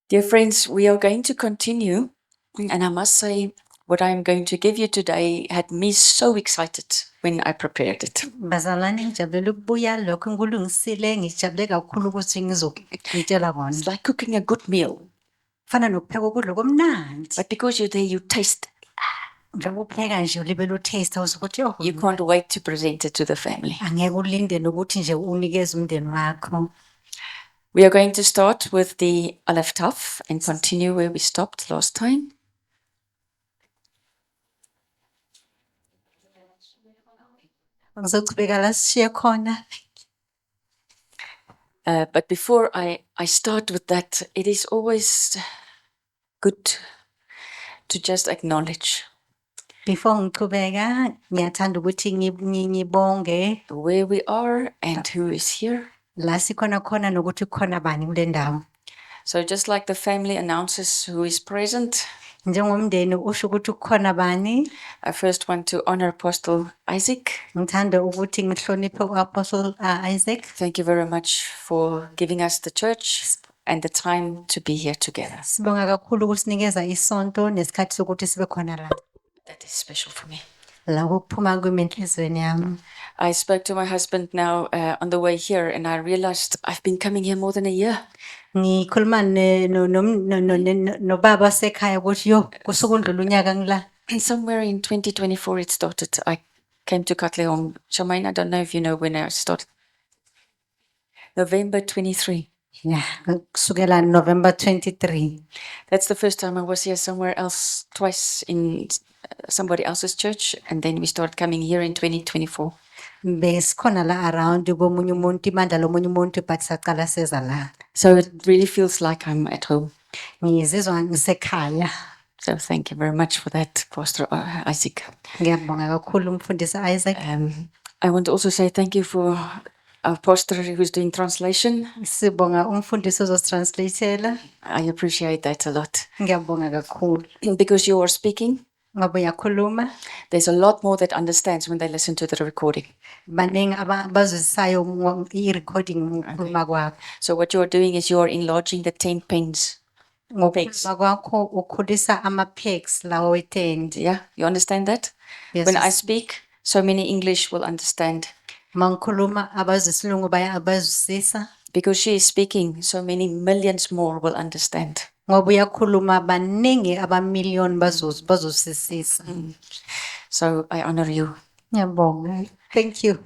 Dear friends, we are going to continue, and I must say, what I'm going to give you today had me so excited when I prepared it. Bazalwane ngijabulela ukubuya lokho ngikulungisile ngijabule kakhulu ukuthi ngizokutshela kona. It's like cooking a good meal, Kufana nokupheka ukudla okumnandi. but because you're there, you taste. Njengoba upheka nje ulibele utaste awusukuthi You can't wait to present it to the family. angeke ulinde nokuthi nje unikeze umndeni wakho. We are going to start with the Aleph Taf and continue where we stopped last time. Ngizochubeka la sishiye khona. But before I start with that, it is always good to just acknowledge Before ngiqhubeka ngiyathanda ukuthi ngibonge where we are and who is here. la sikhona khona nokuthi kukhona bani kule ndawo. So just like the family announces who is present, Njengomndeni usho ukuthi kukhona bani. I first want to honor Apostle Isaac. Ngithanda ukuthi ngihloniphe u-Apostle Isaac. Thank you very much for giving us the church and the time to be here together. Sibonga kakhulu ukusinikeza isonto nesikhathi sokuthi sibe khona la. That is special for me. La kuphuma kimi enhlizweni yami. I spoke to my husband now on the way here, and I realized I've been coming here more than a year. Ngikhuluma nobaba sekhaya ukuthi yo kusukundlula unyaka ngila. And somewhere in 2024 it started. I came to Katlehong. Charmaine, I don't know if you know when I started. November 23. Yeah, kusukela November 23. That's the first time I was here. Somewhere else twice in somebody else's church, and then we started coming here in 2024. Besikhona la around komunye umuntu imandla lomunye umuntu but saqala seza la. So it really feels like I'm at home. Ngizizwa ngisekhaya. So thank you very much for that, Pastor Isaac. Ngiyabonga kakhulu umfundisi Isaac. I want to also say thank you for our pastor who's doing translation. Sibonga umfundisi ozositranslateela. I appreciate that a lot. Ngiyabonga kakhulu. Because you are speaking, Ngoba uyakhuluma. there's a lot more that understands when they listen to the recording. Baningi abazwisayo i-recording ngokukhuluma kwakho. So what you are doing is you are enlarging the 10 pens. Ngokukhuluma kwakho ukhulisa ama-pegs lawa we-10. Yeah, you understand that? Yes, When I speak, so many English will understand. mangikhuluma abazwisilungu abazwisisa. Because she is speaking, so many millions more will understand. Ngoba uyakhuluma baningi abamiliyoni bazosisisa. So I honor you. Ngiyabonga. Thank you.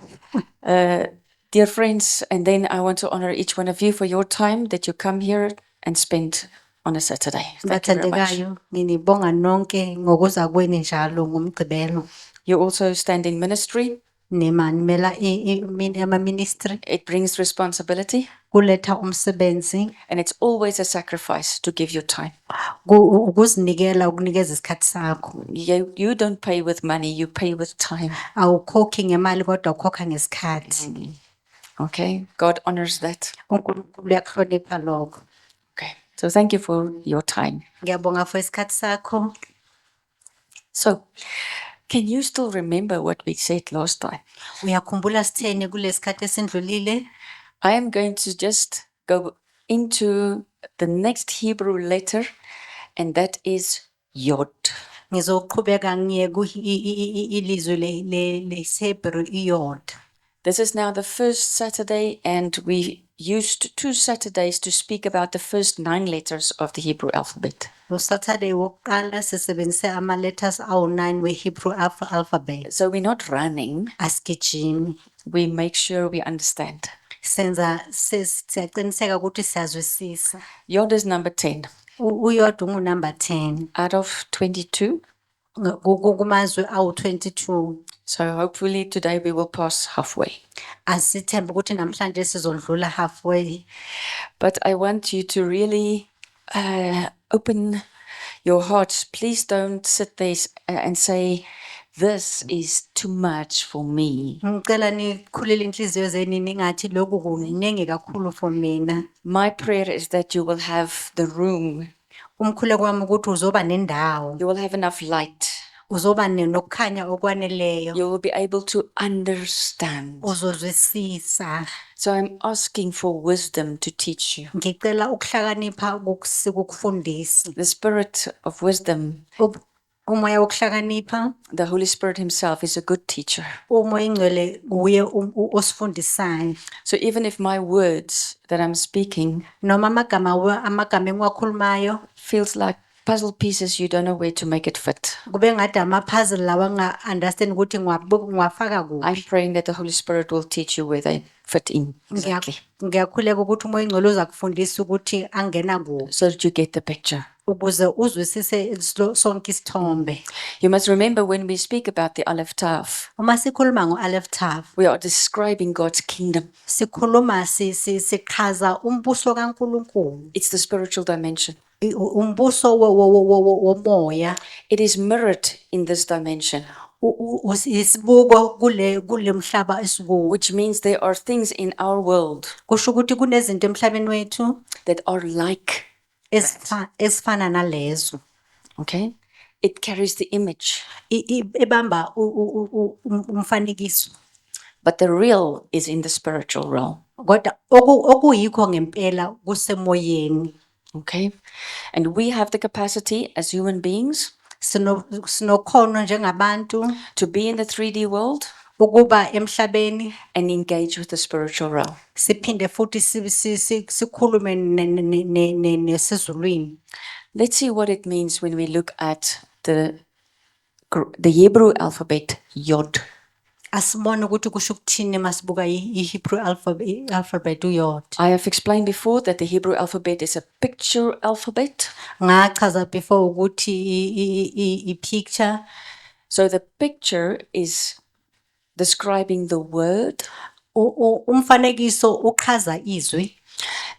Dear friends, and then I want to honor each one of you for your time that you come here and spend on a Saturday. Thank you very much. Bathandekayo nginibonga nonke ngokuza kweni njalo ngomgqibelo. You also stand in ministry. Nimanimela ama-ministry. It brings responsibility, Kuletha umsebenzi. and it's always a sacrifice to give your time. Ukuzinikela ukunikeza isikhathi sakho. You don't pay with money, you pay with time. Awukhokhi ngemali kodwa ukhokha ngesikhathi. Okay, God honors that. uNkulunkulu uyakuhlonipha lokho. Okay, so thank you for your time. Ngiyabonga for isikhathi sakho. So, can you still remember what we said last time? Uyakhumbula sitheni kulesikhathi esindlulile? I am going to just go into the next Hebrew letter, and that is Yod. Ngizoqhubeka ngiye ilizwi leHebrew iYod. This is now the first Saturday, and we used 2 Saturdays to speak about the first 9 letters of the Hebrew alphabet. Saturday wokuqala sisebenzise ama-letters awu-9 we-Hebrew alphabet. So we're not running, Asigijimi. we make sure we understand. Siyaqiniseka ukuthi siyazwisisa. Yod is number 10 uYod ungunumber 10 out of 22. kumazwe awu-22. So hopefully today we will pass halfway. Asithembe ukuthi namhlanje sizodlula halfway. But I want you to really open your hearts. Please don't sit there and say, this is too much for me. Ngicela nikhulile inhliziyo zenu ningathi lokhu kuningi kakhulu for mina. My prayer is that you will have the room. Umkhuleko wami ukuthi uzoba nendawo. You will have enough light. uzoba nokukhanya okwaneleyo, You will be able to understand. uzozwisisa. So I'm asking for wisdom to teach you. Ngicela ukuhlakanipha ukufundisa. The spirit of wisdom, Umoya wokuhlakanipha, the Holy Spirit himself, is a good teacher. umoya ingcwele uye osifundisayo. So even if my words that I'm speaking Noma amagama engiwakhulumayo feels like puzzle pieces, you don't know where to make it fit. kube ngathi ama-puzzle lawa understand ukuthi ngiwafaka kuphi. I'm praying that the Holy Spirit will teach you where they fit in exactly, Ngiyakhuleka ukuthi umoya ingcwele uza kufundisa ukuthi angena kuphi so that you get the picture. ukuze uzwisise sonke isithombe. You must remember when we speak about the Aleph Tav, Uma sikhuluma ngo-Aleph Tav, we are describing God's kingdom. sikhuluma sichaza umbuso kaNkulunkulu, It's the spiritual dimension. umbuso womoya. It is mirrored in this dimension, Isibuko kule mhlaba esikuwo. which means there are things in our world Kusho ukuthi kunezinto emhlabeni wethu that are like, ezifana nalezo. okay? It carries the image, Ebamba umfanekiso. but the real is in the spiritual realm, Kodwa okuyikho ngempela kusemoyeni. okay? And we have the capacity as human beings Sinokhono njengabantu to be in the 3D world ukuba emhlabeni and engage with the spiritual realm. siphinde futhi sikhulume nesizulwini. Let's see what it means when we look at the Hebrew alphabet, Yod. Asibone ukuthi kusho ukuthini masibuka i-Hebrew alphabet uyod. I have explained before that the Hebrew alphabet is a picture alphabet. Ngachaza before ukuthi i-picture. So the picture is describing the word, Umfanekiso uchaza izwi.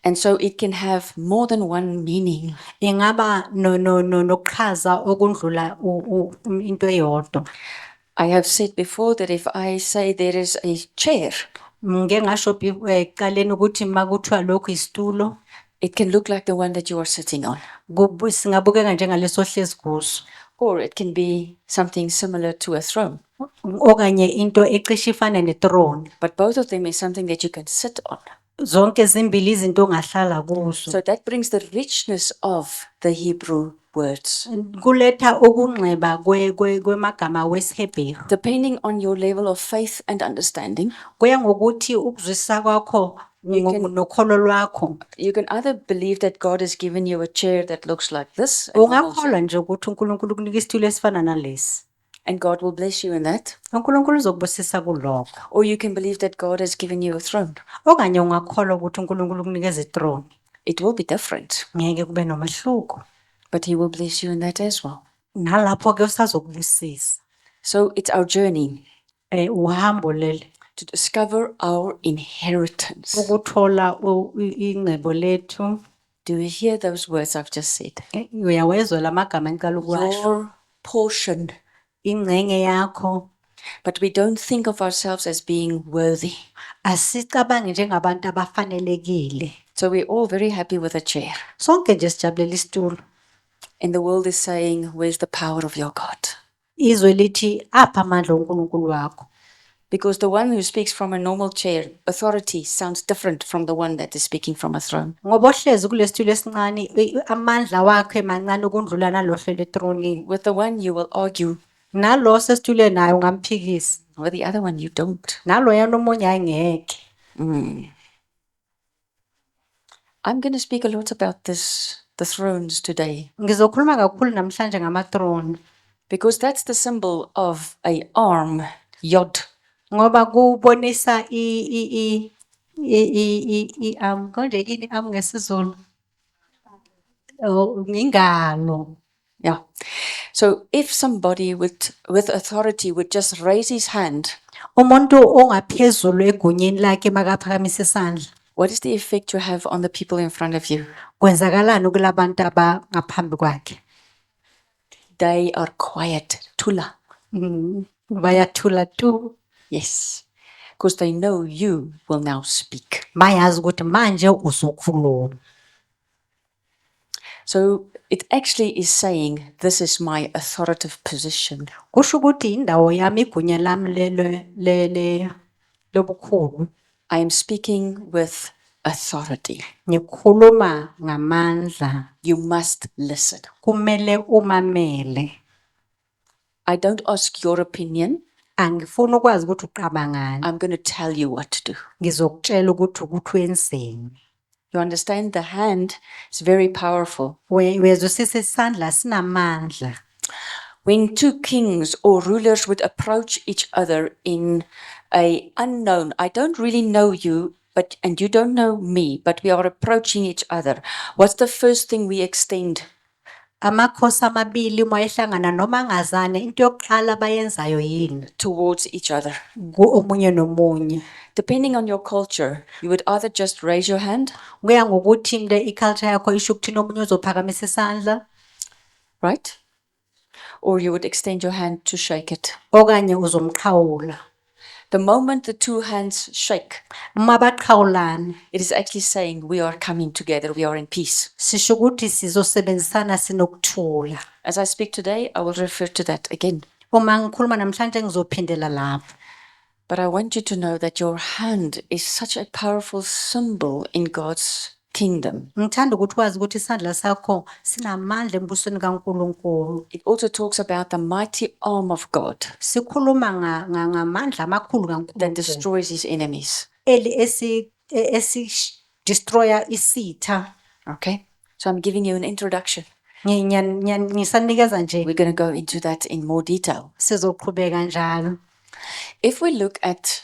and so it can have more than one meaning. Ingaba nokuchaza okundlula into eyodwa. I have said before that if I say there is a chair, Ngeke ngasho ekuqaleni ukuthi makuthiwa lokhu isitulo it can look like the one that you are sitting on, singabukeka njengaleso hlezi kuso, or it can be something similar to a throne. okanye into ecishe ifana nethrone. But both of them is something that you can sit on. Zonke zimbili izinto ongahlala kuzo. So that brings the richness of the Hebrew words. Kuletha ukungceba kwemagama wesiHebheru. Depending on your level of faith and understanding, Kuya ngokuthi ukuzwisisa kwakho nokholo lwakho. you can either believe that God has given you a chair that looks like this, and Ungakholwa nje ukuthi uNkulunkulu ukunika isitulo esifana nalesi. God will bless you in that. uNkulunkulu uzokubusisa kulokho. Or you can believe that God has given you a throne. Okanye ungakholwa ukuthi uNkulunkulu ukunikeza ithrone. It will be different, Ngeke kube nomahluko. but He will bless you in that as well. Nalapho ke usazokubusisa. So it's our journey Uhambo leli to discover our inheritance. ukuthola ingcebo lethu. Do you hear those words I've just said? Uyawezwa lamagama engicela ukuwasho. Your portion. Ingcenye yakho. But we don't think of ourselves as being worthy. Asicabange njengabantu abafanelekile. So we're all very happy with a chair. Sonke nje sijabulela isitulo. And the world is saying, where's the power of your God? Izwe lithi apha amandla oNkulunkulu wakho. Because the one who speaks from a normal chair, authority, sounds different from the one that is speaking from a throne. Ngoba ohlezi kulesitulo esincane amandla wakho emancane ukundlula nalohlelo ethronini. With the one you will argue, Nalo sesitulweni naye ungamphikisa. with the other one you don't. Nalo yana omunye angeke. I'm going to speak a lot about the thrones today, Ngizokhuluma kakhulu namhlanje ngama-throne. because that's the symbol of a arm, Yod. Ngoba kubonisa konje ini ngesizulu. Ingalo. Yeah. So if somebody with authority would just raise his hand, Umuntu ongaphezulu egunyeni lakhe makaphakamisa isandla. what is the effect you have on the people in front of you? Kwenzakalani kulabantu abangaphambi kwakhe? They are quiet, tula. Bayathula tu. Yes. Because they know you will now speak. Bayazi ukuthi manje uzokhuluma. So it actually is saying, this is my authoritative position. Kusho ukuthi indawo yami igunya lami lobukhulu. I am speaking with authority. Ngikhuluma ngamandla. You must listen. Kumele umamele. I don't ask your opinion. Angifuni ukwazi ukuthi uqabangani. I'm going to tell you what to do. Ngizokutshela ukuthi wenzeni. You understand, the hand is very powerful. Uyezwisisa isandla sinamandla. When two kings or rulers would approach each other in a unknown, I don't really know you, and you don't know me, but we are approaching each other. What's the first thing we extend? Amakhosi amabili uma ehlangana noma ngazane into yokuqala abayenzayo yini? Towards each other. Omunye nomunye. Depending on your culture, you would either just raise your hand. Kuya ngokuthi iculture yakho isho ukuthi nomunye uzophakamisa isandla. Right? Or you would extend your hand to shake it. Okanye uzomqhawula. The moment the two hands shake, Uma baqhawulana, it is actually saying we are coming together, we are in peace. sisho ukuthi sizosebenzisana sinokuthula. As I speak today, I will refer to that again. Uma ngikhuluma namhlanje ngizophindela lapho. But I want you to know that your hand is such a powerful symbol in God's kingdom. Ngithanda ukuthi wazi ukuthi isandla sakho sinamandla embusweni kaNkulunkulu. It also talks about the mighty arm of God Sikhuluma ngamandla amakhulu that kaNkulunkulu. destroys his enemies. Esi destroyer isitha. Okay? So I'm giving you an introduction. Ngisanikeza nje We're going to go into that in more detail. sizoqhubeka njalo. If we look at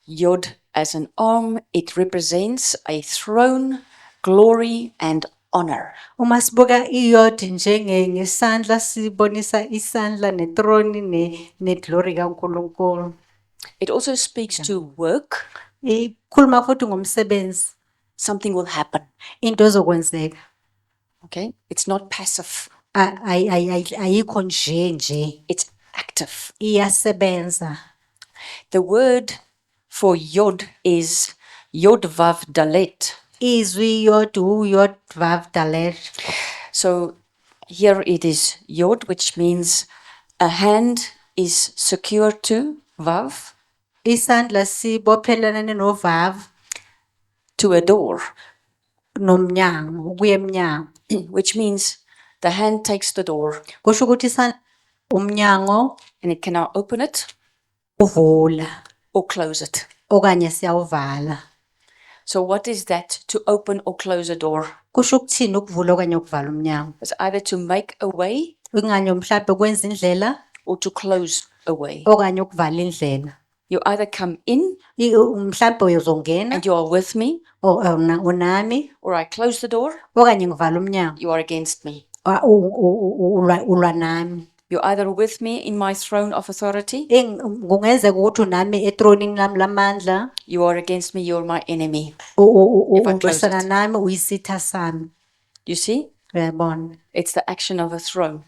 Yod as an arm, it represents a throne, glory, and honor. Uma sibuka iyod ngesandla sibonisa isandla nethrone neglory kaNkulunkulu. It also speaks to work. Ikhuluma futhi ngomsebenzi. Something will happen. Into ezokwenzeka. Okay? It's not passive. Ayikho nje. It's active. Iyasebenza. The word for Yod is Yod Vav Dalet. Izwi yod vav dalet. So here it is Yod, which means a hand is secure to Vav, Isandla sibophelelane novav to a door, nomnyango, ukuya emnyango. which means the hand takes the door Kusho ukuthi umnyango and it can now open it uvula or close it. okanye siyawuvala. So what is that, to open or close a door? Kusho ukuthini ukuvula okanye ukuvala umnyango? It's either to make a way Inganye mhlawumbe kwenza indlela or to close a way. okanye ukuvala indlela. You either come in Mhlawumbe uyozongena and you are with me, unami or I close the door, okanye ngivala umnyango you are against me. ulwa nami. You're either with me in my throne of authority, Kungenzeka ukuthi unami ethronini lami lamandla, you are against me, you're my enemy. I close ulwisana it. nami uyisitha sami. You see? Uyabona? It's the action of a throne.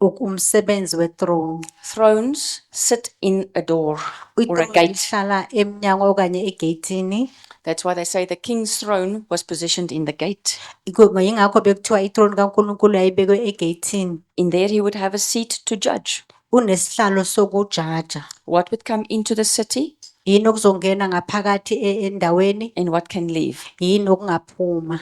Umsebenzi wethrone. Thrones sit in a door or a gate. Ihlala emnyango okanye egate-ini. That's why they say the king's throne was positioned in the gate. Yingakho bekuthiwa ithrone kaNkulunkulu yayibekwe egate-ini. In there he would have a seat to judge. Unesihlalo sokujaja. What would come into the city Yini okuzongena ngaphakathi endaweni? and what can leave. Yini okungaphuma?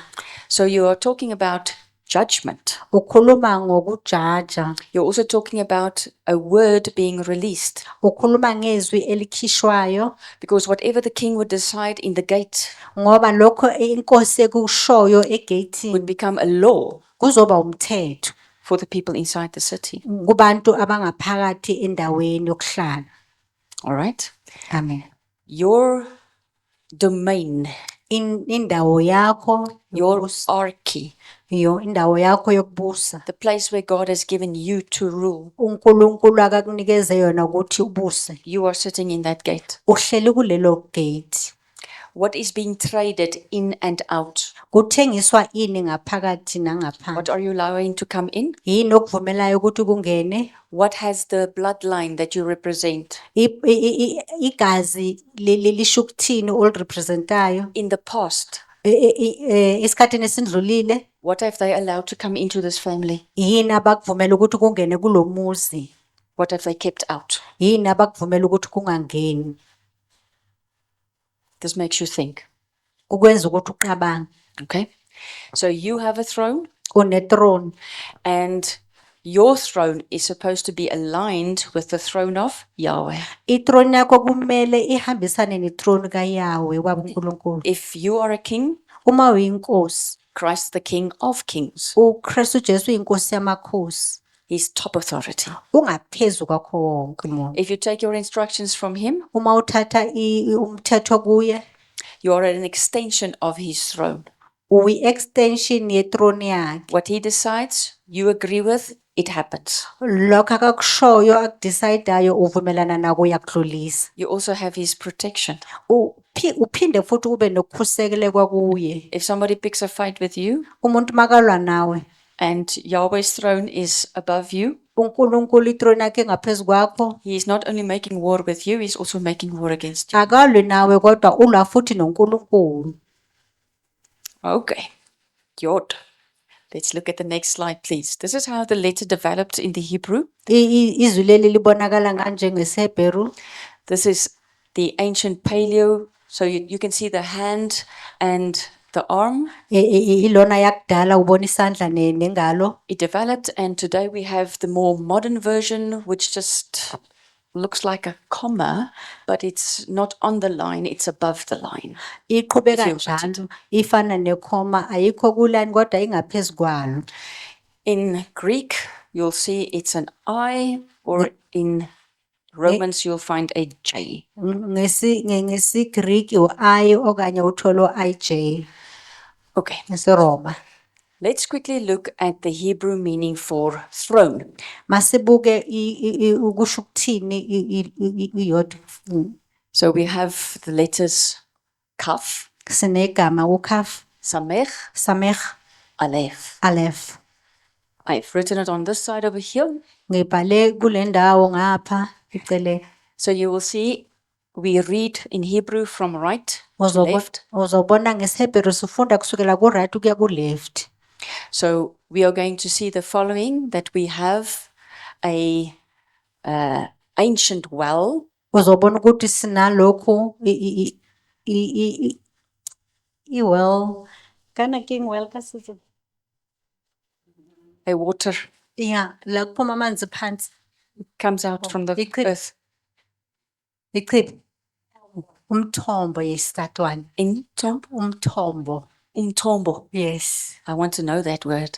So you are talking about judgment. Ukhuluma ngokujaja. You're also talking about a word being released. Ukhuluma ngezwi elikhishwayo. Because whatever the king would decide in the gate Ngoba lokho inkosi ekushoyo egate-ini would become a law kuzoba umthetho for the people inside the city. kubantu abangaphakathi endaweni yokuhlala. All right? Amen. Your domain, Indawo yakho your yokubusa. arche, Indawo yakho yokubusa. the place where God has given you to rule, uNkulunkulu akakunikeze yona ukuthi ubuse. you are sitting in that gate. Uhleli kulelo gate. What is being traded in and out? Kuthengiswa ini ngaphakathi What nangaphandle? are you allowing to come in? Yini okuvumelayo ukuthi kungene? What has the bloodline that you represent? Igazi lisho ukuthini olirepresentayo? In the past, Isikhathini esindlulile what have they allowed to come into this family? yini abakuvumela ukuthi kungene kulomuzi? What have they kept out? Yini abakuvumela ukuthi kungangeni? This makes you think. Kukwenza ukuthi uqabange. Okay. So you have a throne, Une-throne. and your throne is supposed to be aligned with the throne of Yahweh. I-throne yakho kumele ihambisane ne-throne kaYahweh wabuNkulunkulu. If you are a king, Uma uyinkosi, Christ the King of Kings, uKristu Jesu uyinkosi yamakhosi, he's top authority. ungaphezu kwakho wonke umuntu. If you take your instructions from him, Uma uthatha umthetho kuye, you are an extension of his throne. uyi-extension ye-throne yakhe. What he decides, you agree with, it happens. Lokho akakushoyo akudesayidayo uvumelana nako uyakudlulisa. You also have his protection. Uphinde futhi ube nokukhuselekwa kuye. If somebody picks a fight with you Umuntu makalwa nawe, and Yahweh's throne is above you, uNkulunkulu i-throne yakhe ngaphezu kwakho, he is not only making war with you, he's also making war against you. akalwi nawe kodwa ulwa futhi noNkulunkulu. Okay, Yod. Let's look at the next slide, please. This is how the letter developed in the Hebrew. Izwi leli libonakala kanje ngesiHebheru. This is the ancient paleo. So you can see the hand and the arm. Ilona yakudala ubona isandla nengalo. It developed, and today we have the more modern version, which just looks like a comma, but it's not on the line, it's above the line. Iqhubeka If you want njalo, ifana nekhoma, ayikho kuline kodwa ingaphezu kwalo. In Greek, you'll see it's an I, or in Romans, you'll find a J. NgesiGreek u-I okanye utholo IJ. Okay, NgesiRoma. let's quickly look at the Hebrew meaning for throne. Masibuke ukusho ukuthini iyodwa. So we have the letters Kaf, Sinegama uKaf, Samech, Samech, Aleph. Aleph. I've written it on this side over here. Ngibhale kule ndawo ngapha icele. So you will see we read in Hebrew from right to left. Uzobona ngesiHebheru sifunda kusukela ku right ukuya ku left. So we are going to see the following, that we have a ancient well, Uzobona ukuthi sinalokhu well kana king well kasizwe. a water Yeah, la kuphuma amanzi phansi. comes out from the Ichip. earth. Ichiphi. Umthombo yesithatwana. Umthombo? Umthombo. Umthombo. Yes. I want to know that word.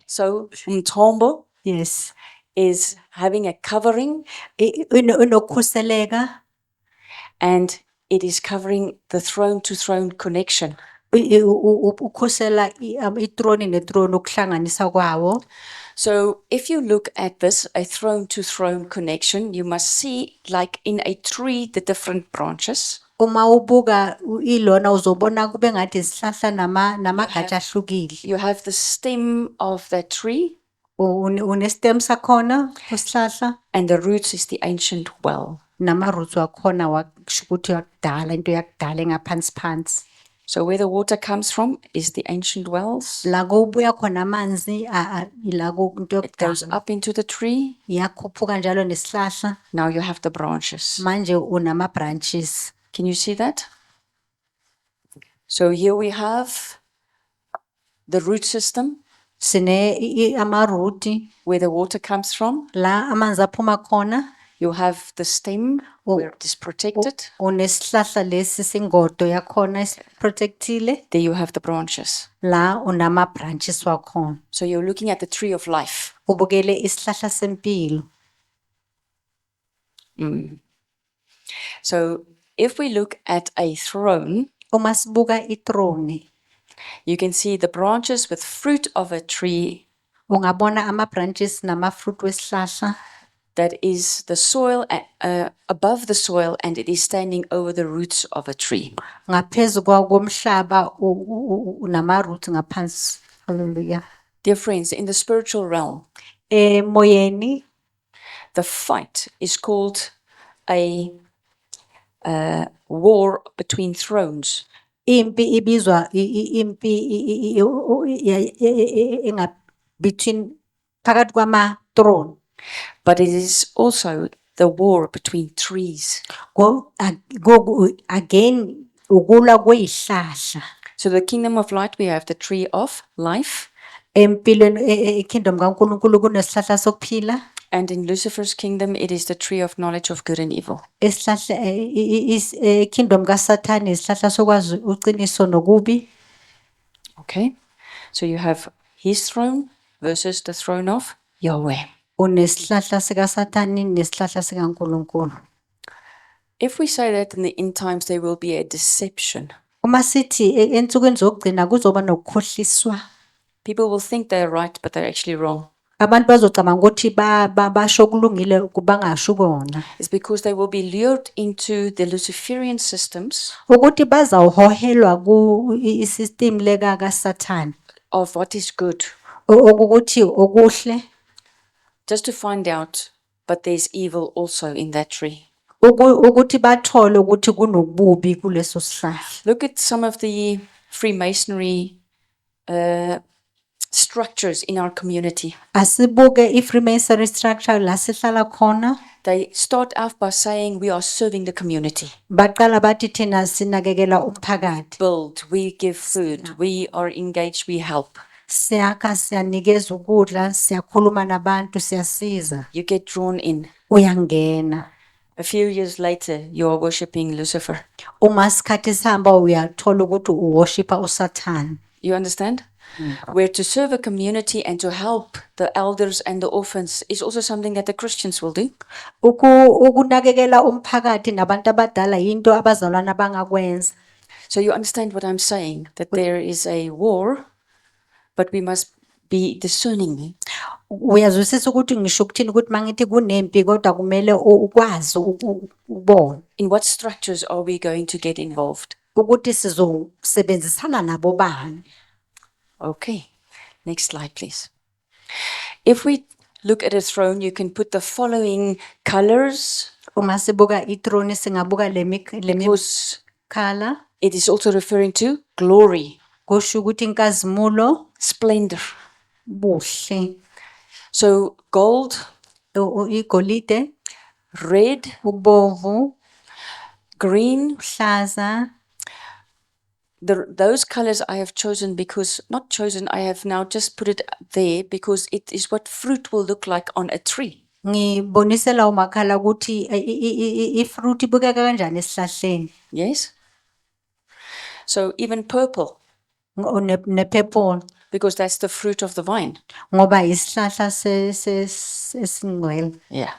So umthombo Yes. is having a covering, Unokhuseleka. and it is covering the throne to throne connection. Ukhusela i-throne ne-throne ukuhlanganisa kwawo. So if you look at this, a throne to throne connection, you must see, like in a tree, the different branches. Uma ubuka ilona uzobona kube ngathi isihlahla namagatsha ahlukile. You have the stem of that tree, Une-stem sakhona isihlahla and the roots is the ancient well. nama-roots wakhona wakusho ukuthi yakudala, into yakudala engaphansi phansi. So where the water comes from is the ancient wells. La kubuya khona amanzi ila into It goes yokudala up into the tree. iyakhuphuka njalo nesihlahla. Now you have the branches. Manje unama-branches. Can you see that? So here we have the root system, Sine ama-root where the water comes from. la amanzi aphuma khona. You have the stem, where it is protected. Unesihlahla lesi singodo yakhona esiprotectile. There you have the branches. La unama-branches wakhona. So you're looking at the tree of life. Ubukele isihlahla sempilo. So if we look at a throne, Uma sibuka i-throne, you can see the branches with fruit of a tree ungabona ama-branches nama-fruit wesihlahla. that is the soil, above the soil, and it is standing over the roots of a tree. Ngaphezu komhlaba unama-root ngaphansi. Hallelujah. Dear friends, in the spiritual realm, Moyeni the fight is called a war between thrones. impi ibizwa impi between phakathi kwama throne. but it is also the war between trees. Again ukulwa kwezihlahla. So the kingdom of light, we have the tree of life, Empilweni kingdom kaNkulunkulu kunesihlahla sokuphila. and in Lucifer's kingdom, it is the tree of knowledge of good and evil. Isihlahla kingdom kaSathane isihlahla sokwazi uqiniso nokubi. Okay? So you have his throne versus the throne of Yahweh. Unesihlahla sikaSathane nesihlahla sikaNkulunkulu. If we say that in the end times there will be a deception, Uma sithi ensukwini zokugcina kuzoba nokukhohliswa. people will think they're right, but they're actually wrong. Abantu bazocabanga ukuthi basho kulungile kubangasho kona. It's because they will be lured into the Luciferian systems Ukuthi bazawuhohelwa isystem leka kaSathane. of what is good, Ukuthi okuhle just to find out, but there's evil also in that tree. ukuthi bathole ukuthi kunobubi kuleso sihlahla. Look at some of the Freemasonry structures in our community. Asibuke iFreemasonry structure la sihlala khona. They start off by saying we are serving the community. Baqala bathi thina sinakekela umphakathi. Build, we give food, we are engaged, we help. Siyakha, siyanikeza ukudla, siyakhuluma nabantu, siyasiza. You get drawn in. Uyangena. A few years later, you are worshipping Lucifer. Uma isikhathi sihamba uyathola ukuthi uworshipa uSathane. You understand? Where to serve a community and to help the elders and the orphans is also something that the Christians will do. Ukunakekela umphakathi nabantu abadala into abazalwana bangakwenza. So you understand what I'm saying, that there is a war, but we must be discerning. Uyazwisisa ukuthi ngisho ukuthini ukuthi mangithi kunempi kodwa kumele ukwazi ukubona In what structures are we going to get involved? ukuthi sizosebenzisana nabo bani. Okay, next slide, please. If we look at a throne, you can put the following colors, Uma sibuka ithrone singabuka because color it is also referring to glory, kusho ukuthi inkazimulo splendor. buhle. So gold, Igolide, red, ubomvu, green, hlaza. those colors I have chosen because, not chosen, I have now just put it there because it is what fruit will look like on a tree. Ngibonisela umakhala ukuthi ifruit ibukeka kanjani esihlahleni. Yes? So even purple, Ne purple because that's the fruit of the vine. ngoba isihlahla sesingcwele. Yeah.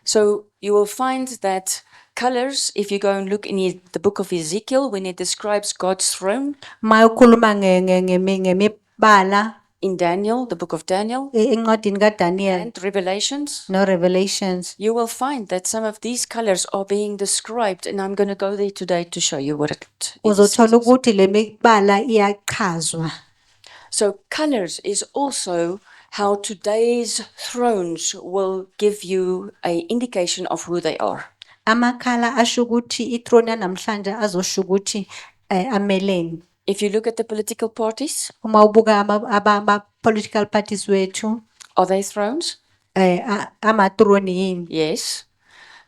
So you will find that colors, if you go and look in the book of Ezekiel, when it describes God's throne, Mayokhuluma ngemibala in Daniel, the book of Daniel, encwadini kaDaniel and Revelations, no Revelations, you will find that some of these colors are being described, and I'm going to go there today to show you what it is. uzothola ukuthi le mibala iyachazwa. So colors is also how today's thrones will give you an indication of who they are. Amakhala asho ukuthi ithrone yanamhlanje azosho ukuthi ameleni. If you look at the political parties, Uma ubuka ama political parties wethu are they thrones? amathrone yini? Yes.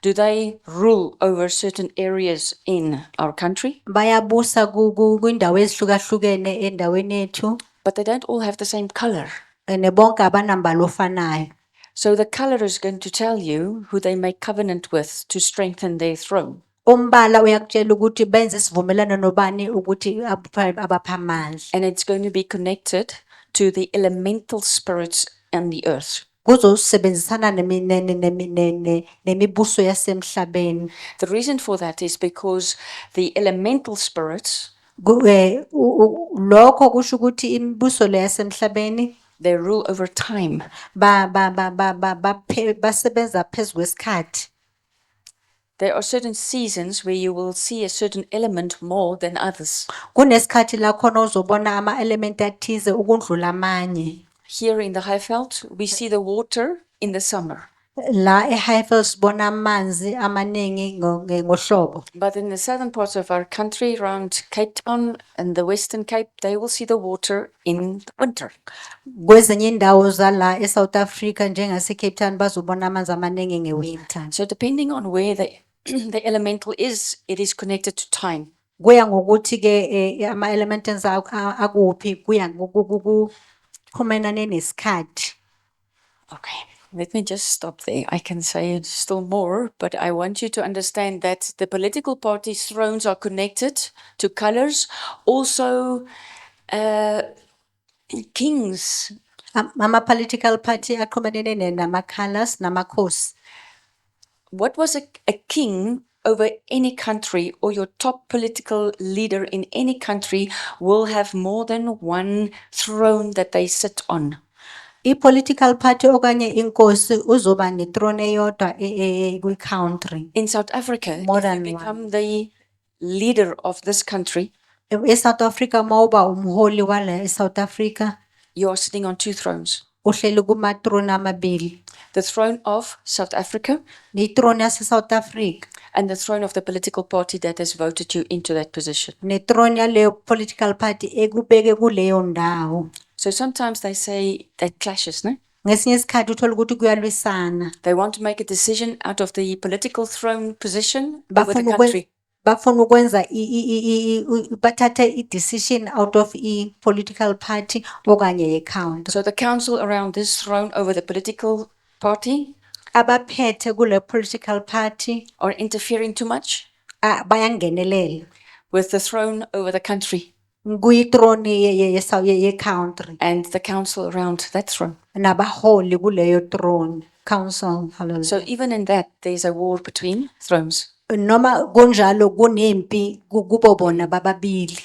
Do they rule over certain areas in our country? Bayabusa kwindawo ezihlukahlukene endaweni yethu. But they don't all have the same color. Bonke abanambala ofanayo. So the color is going to tell you who they make covenant with to strengthen their throne. Umbala uyakutshela ukuthi benze isivumelano nobani ukuthi abapha amandla. And it's going to be connected to the elemental spirits and the earth. Kuzosebenzisana nemibuso yasemhlabeni. The reason for that is because the elemental spirits, Lokho kusho ukuthi imibuso le yasemhlabeni they rule over time. basebenza phezu kwesikhathi. There are certain seasons where you will see a certain element more than others. Kunesikhathi la khona uzobona ama-element athize ukundlula amanye. Here in the Highveld, we see the water in the summer. La eHighveld sibona amanzi amaningi ngohlobo. But in the southern parts of our country, around Cape Town and the Western Cape, they will see the water in the winter. Kwezinye indawo zala eSouth Africa njengase Cape Town bazobona amanzi amaningi ngewinter. So depending on where the, the elemental is, it is connected to time. Kuya ngokuthi ke ama elements akuphi kuya kuxhumenane nesikhathi. Okay, let me just stop there. I can say still more, but I want you to understand that the political parties' thrones are connected to colors. Also, kings. Ama political party axhumenene nama colors namakhosi. What was a king over any country, or your top political leader in any country, will have more than one throne that they sit on. I-political party okanye inkosi uzoba nethrone eyodwa kwi-country. In South Africa, More if you than become the leader of this country, eSouth Africa mawuba umholi wala eSouth Africa you are sitting on two thrones. uhleli kuma-throne amabili. The throne of South Africa Ne-throne yase-South Africa and the throne of the political party that has voted you into that position. ne-throne yaleyo political party ekubeke kuleyo ndawo. So sometimes they say that clashes, no? Ngesinye isikhathi uthola ukuthi kuyalwisana. They want to make a decision out of the political throne position over the Bafuna country. bafuna ukwenza bathathe i-decision out of i-political party okanye ye-county. So the council around this throne over the political party Abaphethe kule political party are interfering too much bayangenelela with the throne over the country kuyi-throne ye-country and the council around that throne. nabaholi kuleyo throne council. Hallelujah. So even in that, there's a war between thrones. Noma kunjalo kunempi kubo bona bababili.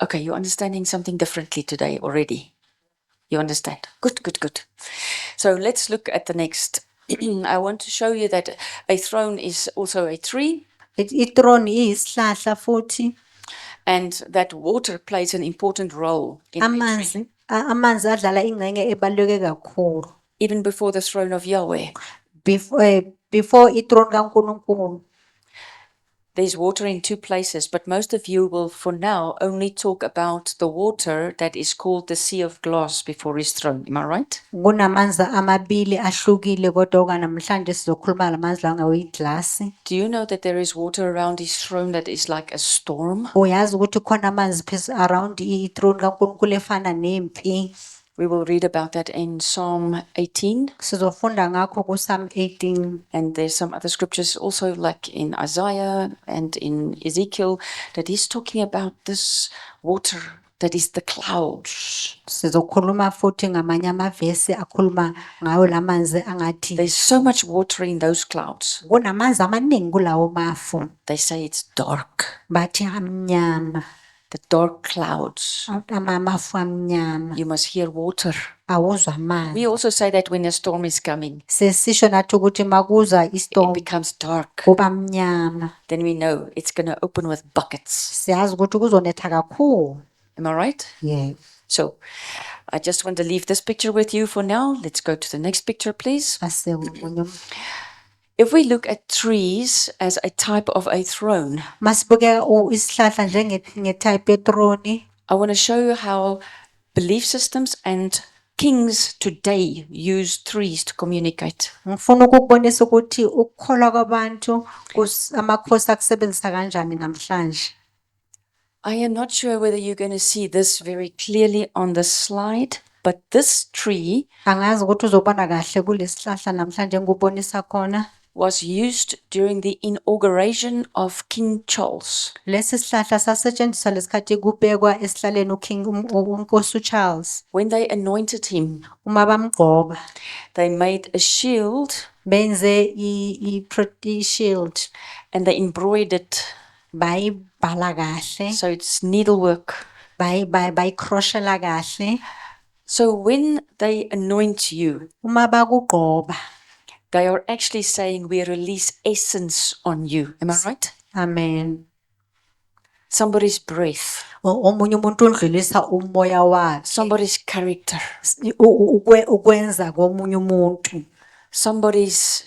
Okay, you're understanding something differently today already. You understand? Good, good, good. So let's look at the next. I want to show you that a throne is also a tree, I-throne iyisihlahla futhi and that water plays an important role in a tree. amanzi adlala ingxenye ebaluleke kakhulu. Even before the throne of Yahweh, Before i-throne kaNkulunkulu. there's water in two places, but most of you will for now only talk about the water that is called the Sea of Glass before his throne. Am I right? Kunamanzi amabili ahlukile kodwa namhlanje sizokhuluma lamanzi lawa ngawe-glass. Do you know that there is water around his throne that is like a storm? Uyazi ukuthi khona amanzi phezu around i-throne kaNkulunkulu efana nempi. We will read about that in Psalm 18. Sizofunda ngakho kuPsalm 18. And there's some other scriptures also like in Isaiah and in Ezekiel that he's talking about this water that is the clouds. Sizokhuluma futhi ngamanye amavesi akhuluma ngayo lamanzi angathi There's so much water in those clouds. kunamanzi amaningi kulawo mafu. They say it's dark. Bathi amnyama. The dark clouds. Amafu amnyama. You must hear water. Awuzwa amanzi. We also say that when a storm is coming, Sesisho nathi ukuthi makuza it istorm becomes dark. kuba mnyama. Then we know it's going to open with buckets. Siyazi ukuthi kuzonetha kakhulu. Am I right? Yeah. So I just want to leave this picture with you for now. Let's go to the next picture, please. If we look at trees as a type of a throne, Masibuke isihlahla njengetype ye-throne. I want to show you how belief systems and kings today use trees to communicate. Ngifuna ukukubonisa ukuthi ukukholwa kwabantu amakhosi akusebenzisa kanjani namhlanje. I am not sure whether you're going to see this very clearly on the slide, but this tree Angazi ukuthi uzobona kahle kulesihlahla namhlanje ngikubonisa khona. was used during the inauguration of King Charles. Lesi sihlahla sasetshenziswa lesikhathi kubekwa esihlaleni uNkosi uCharles. When they anointed him, Uma bamgcoba they made a shield benze i-shield and they embroidered. bayibhala kahle So it's needlework. bayikroshela kahle. So when they anoint you, Uma bakugcoba. they are actually saying we release essence on you. Am I right? Amen. Somebody's breath, Omunye umuntu udlulisa umoya wakhe. somebody's character, Ukwenza komunye umuntu. somebody's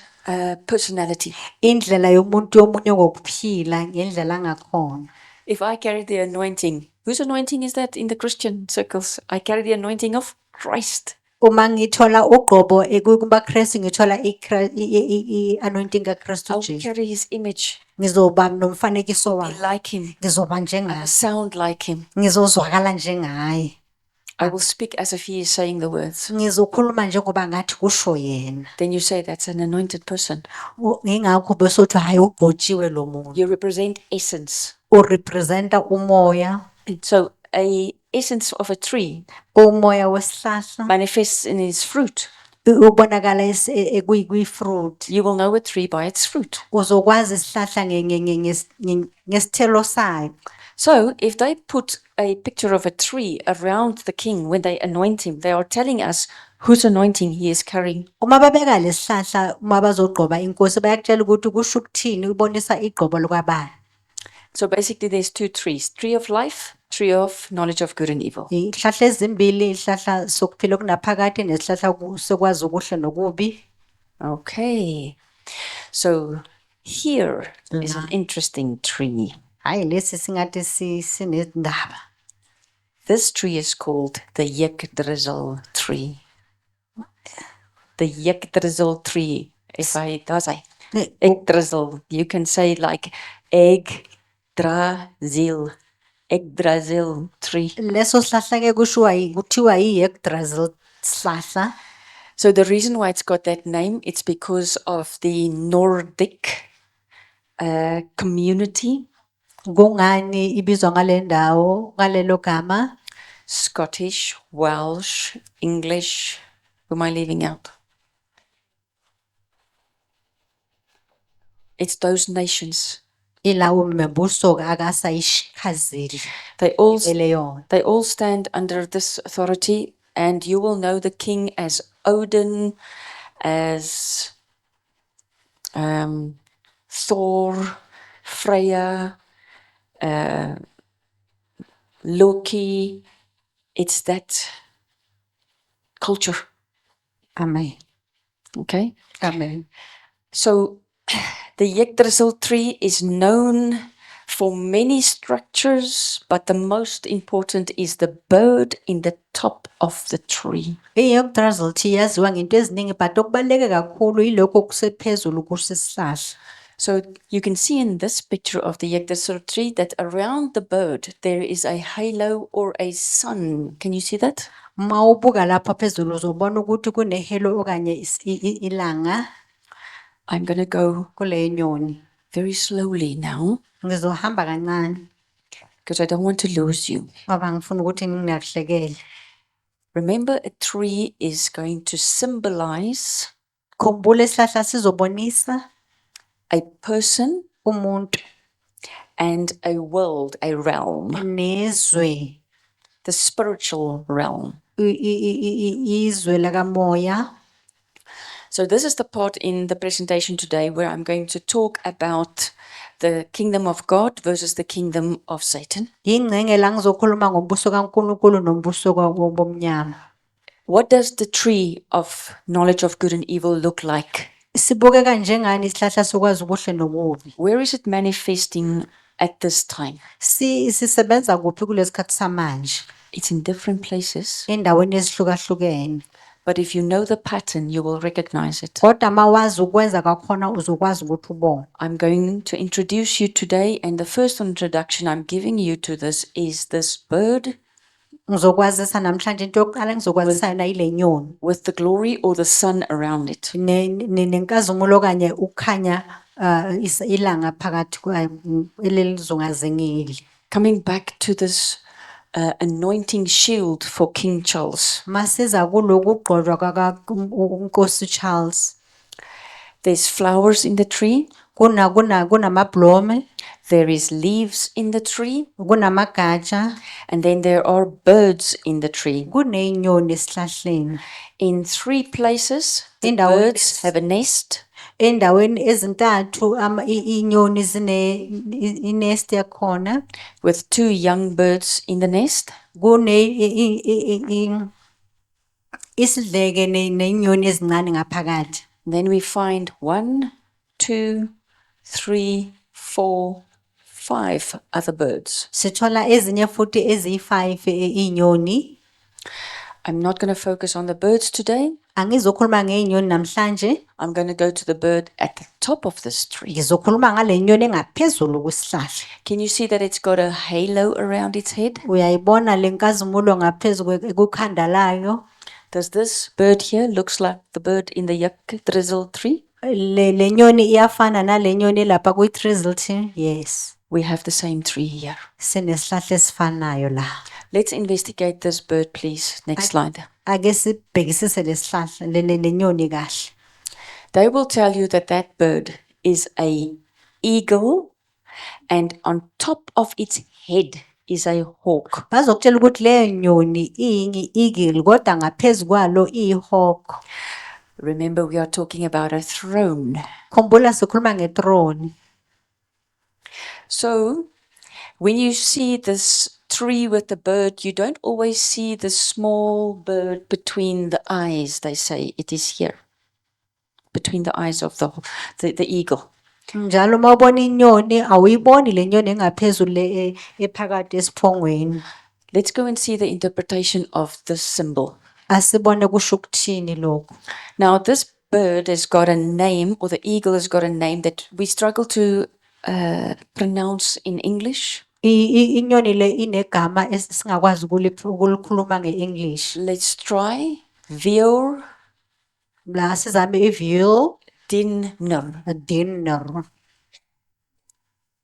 personality. indlela yomuntu yomunye ngokuphila ngendlela angakhona. If I carry the anointing, whose anointing is that in the Christian circles? I carry the anointing of Christ. Uma ngithola ugqobo kubaKristu ngithola anointing kaKristu I will Jesu. carry his image, Ngizoba nomfanekiso be wakhe. like him, Ngizoba I will njengaye. sound like him. Ngizozwakala njengaye. I will speak as if he is saying the words. Ngizokhuluma njengoba ngathi kusho yena. Then you say that's an anointed person. Ingakho bese uthi hayi ugcotshiwe lo muntu. You represent essence. Urepresenta umoya. So a essence of a tree Umoya wesihlahla manifests in its fruit. ubonakala fruit. You will know a tree by its fruit. Uzokwazi isihlahla ngesithelo sayo. So if they put a picture of a tree around the king when they anoint him, they are telling us whose anointing he is carrying. Uma babeka lesihlahla uma bazogqoba inkosi bayakutshela ukuthi kusho ukuthini ubonisa igqobo likabani. So basically there's two trees, tree of life, tree of knowledge of good and evil. Ihlahla ezimbili, ihlahla sokuphila okunaphakade nesihlahla sokwazi okuhle nokubi. Okay. So here is an interesting tree. Hayi lesi singathi sinendaba. This tree is called the Yekdrizel tree. The Yekdrizel tree. If I does I Yekdrizel, you can say like Yggdrasil. Yggdrasil tree. Leso sihlahla ke kuthiwa Yggdrasil sihlahla. So the reason why it's got that name, it's because of the Nordic community, Kungani ibizwa ngale ndawo ngalelo gama? Scottish, Welsh, English. Who am I leaving out? It's those nations. Ilawo mebuso akasayishikazeli They all leyo. They all stand under this authority, and you will know the king as Odin, as Thor, Freya, Loki. It's that culture, Amen. okay? Amen. So the Yggdrasil tree is known for many structures, but the most important is the bird in the top of the tree. Yggdrasil yaziwa ngento eziningi but okubaluleke kakhulu yilokho kusephezulu kusesihlahla. So you can see in this picture of the Yggdrasil tree that around the bird there is a halo or a sun. Can you see that? Uma ubuka lapha phezulu uzobona ukuthi kunehalo okanye ilanga I'm going to go kule nyoni. very slowly now Ngizohamba kancane because I don't want to lose you. ngoba ngifuna ukuthi nginakuhlekele. Remember, a tree is going to symbolize Khumbula isihlahla sizobonisa a person umuntu and a world, a realm, nezwe, the spiritual realm. izwe lakamoya. So this is the part in the presentation today where I'm going to talk about the kingdom of God versus the kingdom of Satan. Ingcenge la ngizokhuluma ngombuso kaNkulunkulu nombuso wobumnyama. What does the tree of knowledge of good and evil look like? Sibukeka njengani isihlahla sokwazi ubuhle nobubi? Where is it manifesting at this time? Sisebenza kuphi kulesikhathi samanje? It's in different places, Endaweni ezihlukahlukene. but if you know the pattern, you will recognize it. Kodwa mawazi ukwenza kwakhona uzokwazi ukuthi ubone. I'm going to introduce you today, and the first introduction I'm giving you to this is this bird Ngizokwazisa namhlanje into yokuqala ngizokwazisa yona ile nyoni. with the glory or the sun around it. Nenkazimulo okanye ukukhanya ilanga phakathi elizungazengile. Coming back to this anointing shield for King Charles. Masiza kuloku ugqojwa kwaNkosi Charles. There's flowers in the tree. Kunamablome, There is leaves in the tree. kunamagatsha, And then there are birds in the tree. kunenyoni esihlahleni. In 3 places, the Indawo birds lezi- have a nest. Endaweni ezintathu inyoni inest yakhona. With 2 young birds in the nest. Isidleke nenyoni ezincane ngaphakathi. Then we find 1, 2, 3, 4, 5 other birds. Sithola ezinye futhi eziyi-5 inyoni. I'm not going to focus on the birds today. Angizokhuluma ngey'nyoni namhlanje. I'm going to go to the bird at the top of this tree. Ngizokhuluma ngale nyoni engaphezulu kwesihlahla. Can you see that it's got a halo around its head? Uyayibona le nkazimulo ngaphezu kukhanda layo. Does this bird here looks like the bird in the yak drizzle tree? Le nyoni iyafana nale nyoni lapha kwi-Trizzle tree. Yes. We have the same tree here. Sinesihlahla esifanayo la. Let's investigate this bird, please. Next slide. Ake sibhekisise lesihlahla le nyoni kahle. They will tell you that that bird is a eagle, and on top of its head is a hawk. Bazokutshela ukuthi le nyoni eagle kodwa ngaphezulu kwalo ihawk. Remember, we are talking about a throne. Khumbula sikhuluma ngethrone. So, when you see this tree with the bird, you don't always see the small bird between the eyes. They say it is here, between the eyes of the eagle. Njalo mawubona inyoni awuyiboni le nyoni engaphezulu le ephakathi esiphongweni. Let's go and see the interpretation of this symbol. Asibone kusho ukuthini lokho. Now, this bird has got a name, or the eagle has got a name that we struggle to pronounce in English. Inyoni le inegama esingakwazi ukulikhuluma nge-English. Let's try. Veer La sizame i-veal dinner. dinner.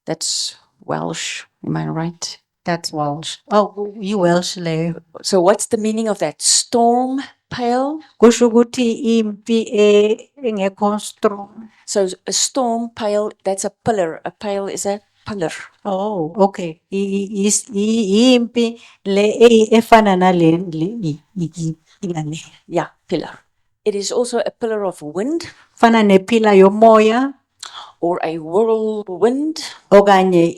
That's Welsh, am I right? That's Welsh. Oh, you-Welsh leyo. So what's the meaning of that? Storm pale? Kusho ukuthi impi engekho strong. So a storm pale, that's a pillar. A pale is a pillar. Oh, okay. Impi le efana nale le. Yeah, pillar. It is also a pillar of wind Fana nepila yomoya or a whirlwind. okanye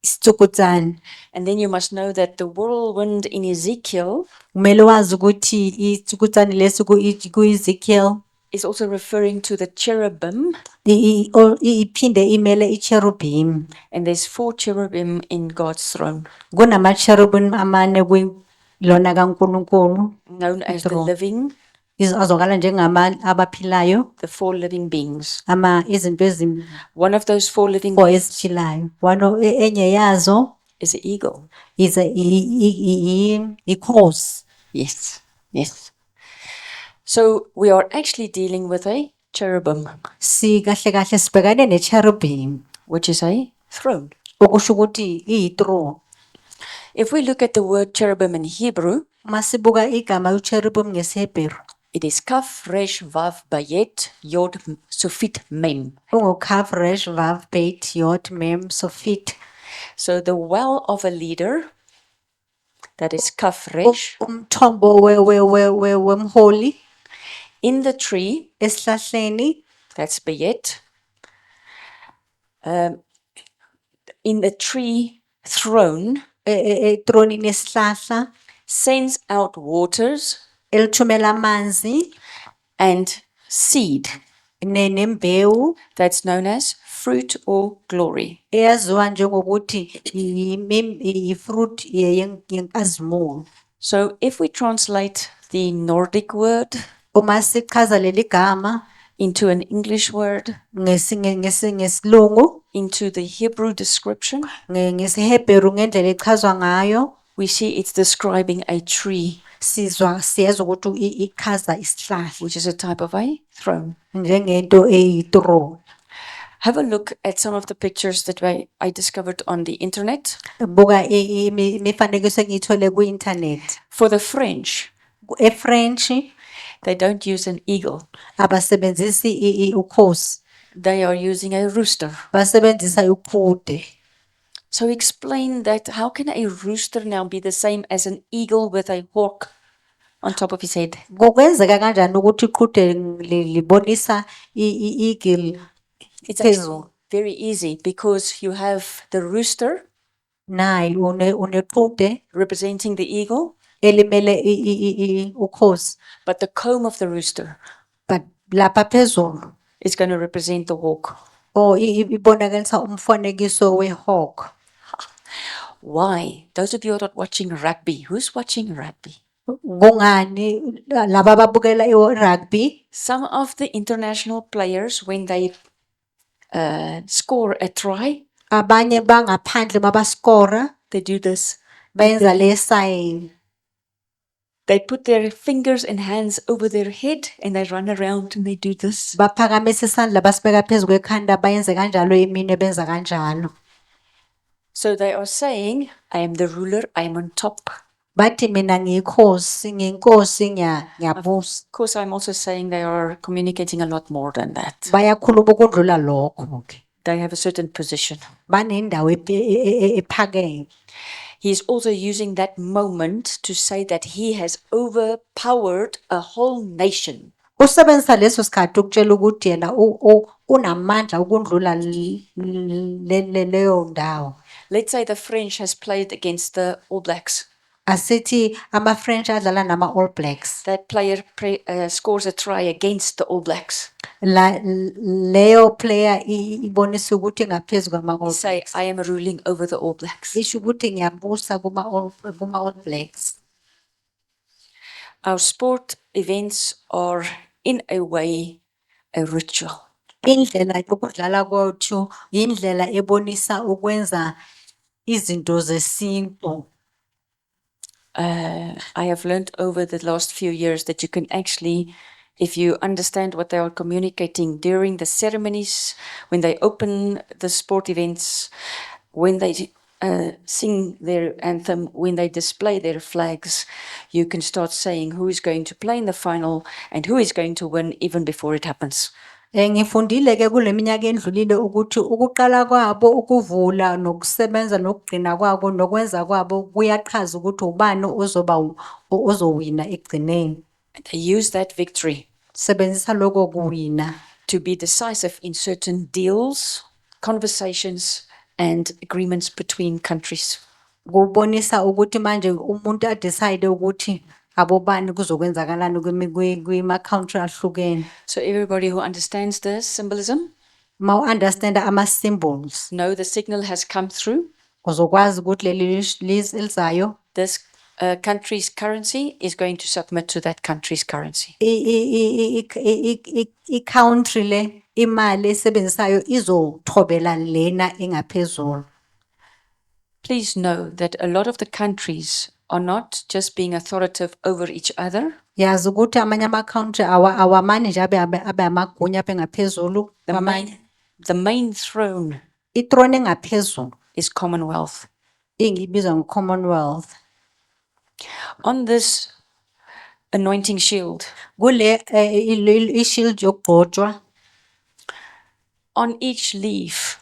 isithukuthane. And then you must know that the whirlwind in Ezekiel Kumele wazi ukuthi isithukuthane lesi ku-Ezekiel is also referring to the cherubim. iphinde imele i-cherubim. And there's 4 cherubim in God's throne, Kunama-cherubim amane kwilona kaNkulunkulu. known as the Throne. living, Azokala abaphilayo, the 4 living beings. izinto One of those 4 living ezimfour beings eziphilayo. Enye yazo is an eagle. is ikhosi. Yes, yes. So we are actually dealing with a cherubim, Kahle kahle sibhekane ne-cherubim, which is a throne. okusho ukuthi iyi-throne. If we look at the word cherubim in Hebrew, Masibuka igama u-cherubim ngesiHebheru, it is kaf, resh, vav, bayet, yod, sofit, mem. Kaf resh vav beit yod mem sofit. So the well of a leader, that is kaf, resh, Umthombo wemholi in the tree, esihlahleni, that's bayet. In the tree throne, etronini esihlahla, sends out waters elithumela amanzi and seed, nembewu that's known as fruit or glory. eyaziwa njengokuthi i-fruit yenkazimulo. So if we translate the Nordic word Uma sichaza leli gama into an English word, ngesilungu, into the Hebrew description, ngesiHebheru ngendlela echazwa ngayo, we see it's describing a tree, siyezwa ukuthi ichaza isihlahla which is a type of a throne. njengento eyi-throne. Have a look at some of the pictures that I discovered on the internet. Buka imifanekiso engiyithole ku-internet. For the French, E-French they don't use an eagle. abasebenzisi ukhosi, They are using a rooster. basebenzisa uqhude. So explain that. How can a rooster now be the same as an eagle with a hawk on top of his head? Kwenzeka kanjani ukuthi iqhude libonisa i-eagle It's actually phezulu? very easy because you have the rooster Nayi uneqhude representing the eagle, elimele ukhosi, but the comb of the rooster but lapha phezulu is going to represent the hawk. ibonakalisa umfanekiso wehawk. Why? Those of you who are not watching rugby, who's watching rugby? Kungani laba ababukela rugby Some of the international players, when they score a try, abanye bangaphandle mabaskora they do this. benza le sign. They put their fingers and hands over their head and they run around and they do this. Baphakamisa isandla basibeka phezu kwekhanda bayenze kanjalo imini benza kanjalo. So they are saying, I am the ruler, I am on top. Bathi mina ngiyinkosi ngiyabusa. Of course, I'm also saying they are communicating a lot more than that. Bayakhuluma ukudlula lokho ke. They have a certain position. Banendawo ephakeme. He is also using that moment to say that he has overpowered a whole nation. Usebenzisa leso sikhathi ukutshela ukuthi yena unamandla ukudlula leyo ndawo. Let's say the French has played against the All Blacks. Asithi ama-French adlala nama All Blacks. That player scores a try against the All Blacks. Leyo player ibonisa ukuthi ngaphezulu kwama All Say, Blacks. I am ruling over the All Blacks. Isho ukuthi ngiyabusa kuma All Blacks. Our sport events are, in a way, a ritual. Indlela yokudlala kwethu indlela ebonisa ukwenza izinto zesintu. I have learned over the last few years that you can actually, if you understand what they are communicating during the ceremonies, when they open the sport events, when they sing their anthem, when they display their flags, you can start saying who is going to play in the final and who is going to win even before it happens. Ngifundile ke kule minyaka endlulile ukuthi ukuqala kwabo ukuvula nokusebenza nokugcina kwabo nokwenza kwabo kuyaqhaza ukuthi ubani ozowina ekugcineni. They use that victory Sebenzisa lokho kuwina to be decisive in certain deals, conversations, and agreements between countries. kubonisa ukuthi manje umuntu adecide ukuthi abobani kuzokwenzakalani kwima country ahlukene. So everybody who understands the symbolism, Ma understand ama symbols know the signal has come through. uzokwazi ukuthi leli lizayo This country's currency is going to submit to that country's currency. I country le imali esebenzisayo izothobela lena engaphezulu. Please know that a lot of the countries are not just being authoritative over each other. Yazi ukuthi amanye ama country awamani nje abe amagunya apha engaphezulu kwamanye. The main throne Ithrone engaphezulu is Commonwealth. ingibizwa nge-Commonwealth. On this anointing shield, Kule i-shield yokugcotshwa on each leaf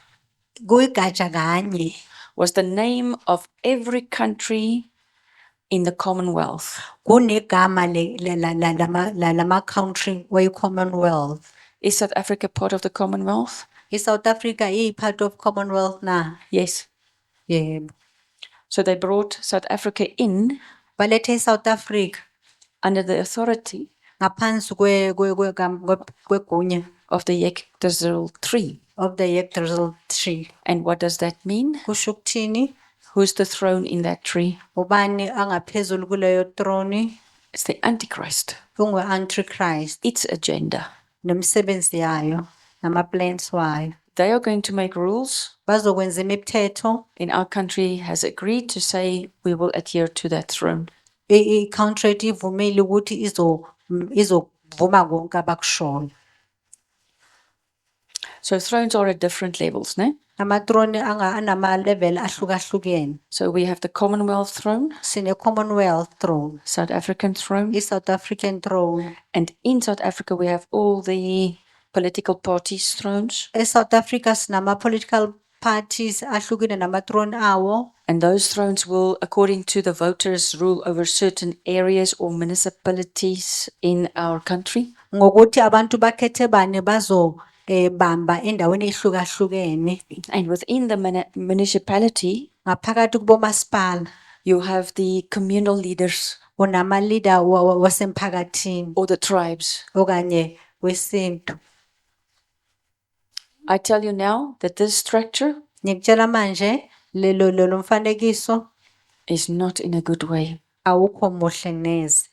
kuyigatsha kanye was the name of every country in the Commonwealth. kunegama lama country we-Commonwealth. Is South Africa part of the Commonwealth? I-South Africa part of Commonwealth na? Yes. Yebo. So they brought South Africa in Balethe i-South Africa under the authority ngaphansi kwegunya of the Yggdrasil tree. of the Yggdrasil tree. And what does that mean? Kusho ukuthini? Who's the throne in that tree? Ubani angaphezulu kuleyo throne? It's the Antichrist. Antichrist. Its agenda. Nomsebenzi yayo nama plans wayo. They are going to make rules, Bazokwenza imithetho. and our country has agreed to say we will adhere to that throne. I-country ivumile ukuthi izovuma konke abakushoyo. So thrones are at different levels, no? Ama-throne anama level ahlukahlukene. So we have the Commonwealth throne, Sine Commonwealth throne, South African throne, i-South African throne. and in South Africa we have all the political parties' thrones, E-South Africa sinama political parties ahlukene nama-throne awo. and those thrones will, according to the voters, rule over certain areas or municipalities in our country. Ngokuthi abantu bakhethe bani bamba endaweni ehlukahlukene. And within the municipality, Ngaphakathi kubomasipala you have the communal leaders unama leader wasemphakathini or the tribes. okanye wesintu. I tell you now that this structure Ngikutshela manje lo mfanekiso is not in a good way. awukho muhle neze.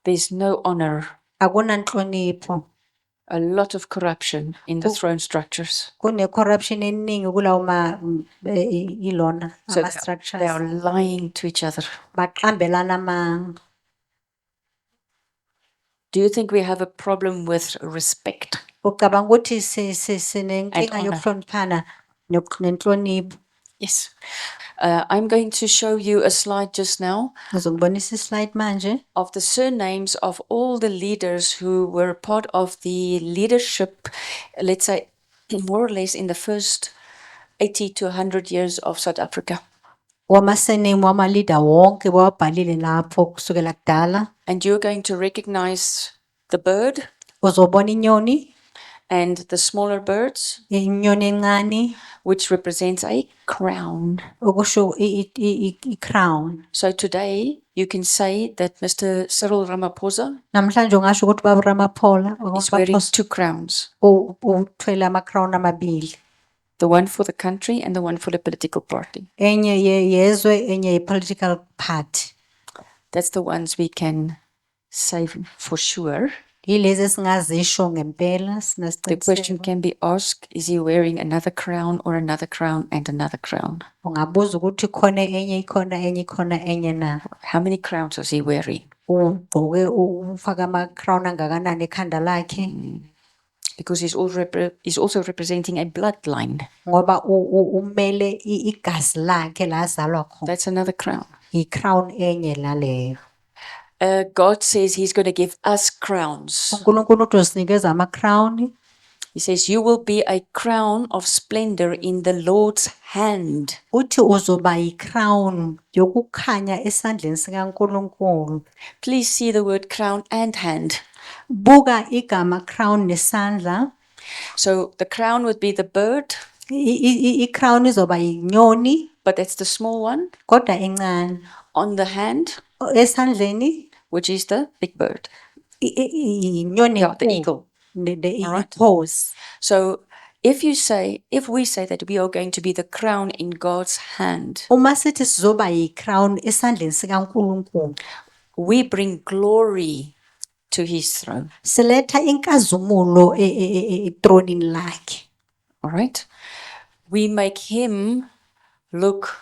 There's no honor, Akunanhlonipho. a lot of corruption in the throne structures. Kune corruption eningi kulawo ilona So ama they structures. are lying to each other. Baqambelana amanga. Do you think we have a problem with respect? Ucabanga ukuthi sinenkinga honor. yokuhloniphana nenhlonipho. Yes. I'm going to show you a slide just now Ngizokubonisa islide manje of the surnames of all the leaders who were part of the leadership, let's say, more or less in the first 80 to 100 years of South Africa. wama-surname wama-leader wonke bawabhalile lapho kusukela kudala. And you're going to recognize the bird Uzobona inyoni, and the smaller birds, inyoni encane which represents a crown. okusho i-crown. So today you can say that Mr. Cyril Ramaphosa Namhlanje ungasho ukuthi Baba Ramaphosa is wearing two crowns, uthwele ama-crown amabili. the one for the country and the one for the political party. Enye yezwe, enye yi-political party. That's the ones we can say for sure. Yilezi esingazisho ngempela The question sinesiqiniseko. can be asked, is he wearing another crown or another crown and another crown? Ungabuza ukuthi khona enye ikhona enye ikhona enye na. How many crowns is he wearing? Ugqoke ufaka ama-crown angakanani ekhanda lakhe Because he's also representing a bloodline. ngoba umele igazi lakhe la azalwa khona. That's another crown. I-crown enye la leyo. God says he's going to give us crowns. uNkulunkulu uzosinikeza ama-crown. He says, you will be a crown of splendor in the Lord's hand. Uthi uzoba i-crown yokukhanya esandleni sikaNkulunkulu. Please see the word crown and hand. Buka igama crown nesandla. So the crown would be the bird, I-crown izoba inyoni but that's the small one. kodwa encane. On the hand, Esandleni which is the big bird. inyoni Yeah, the enkulu, eagle. Alright. inkosi. So if we say that we are going to be the crown in God's hand, Uma sithi sizoba i-crown esandleni sikaNkulunkulu, we bring glory to his throne. siletha inkazumulo etronini lakhe. All right. We make him look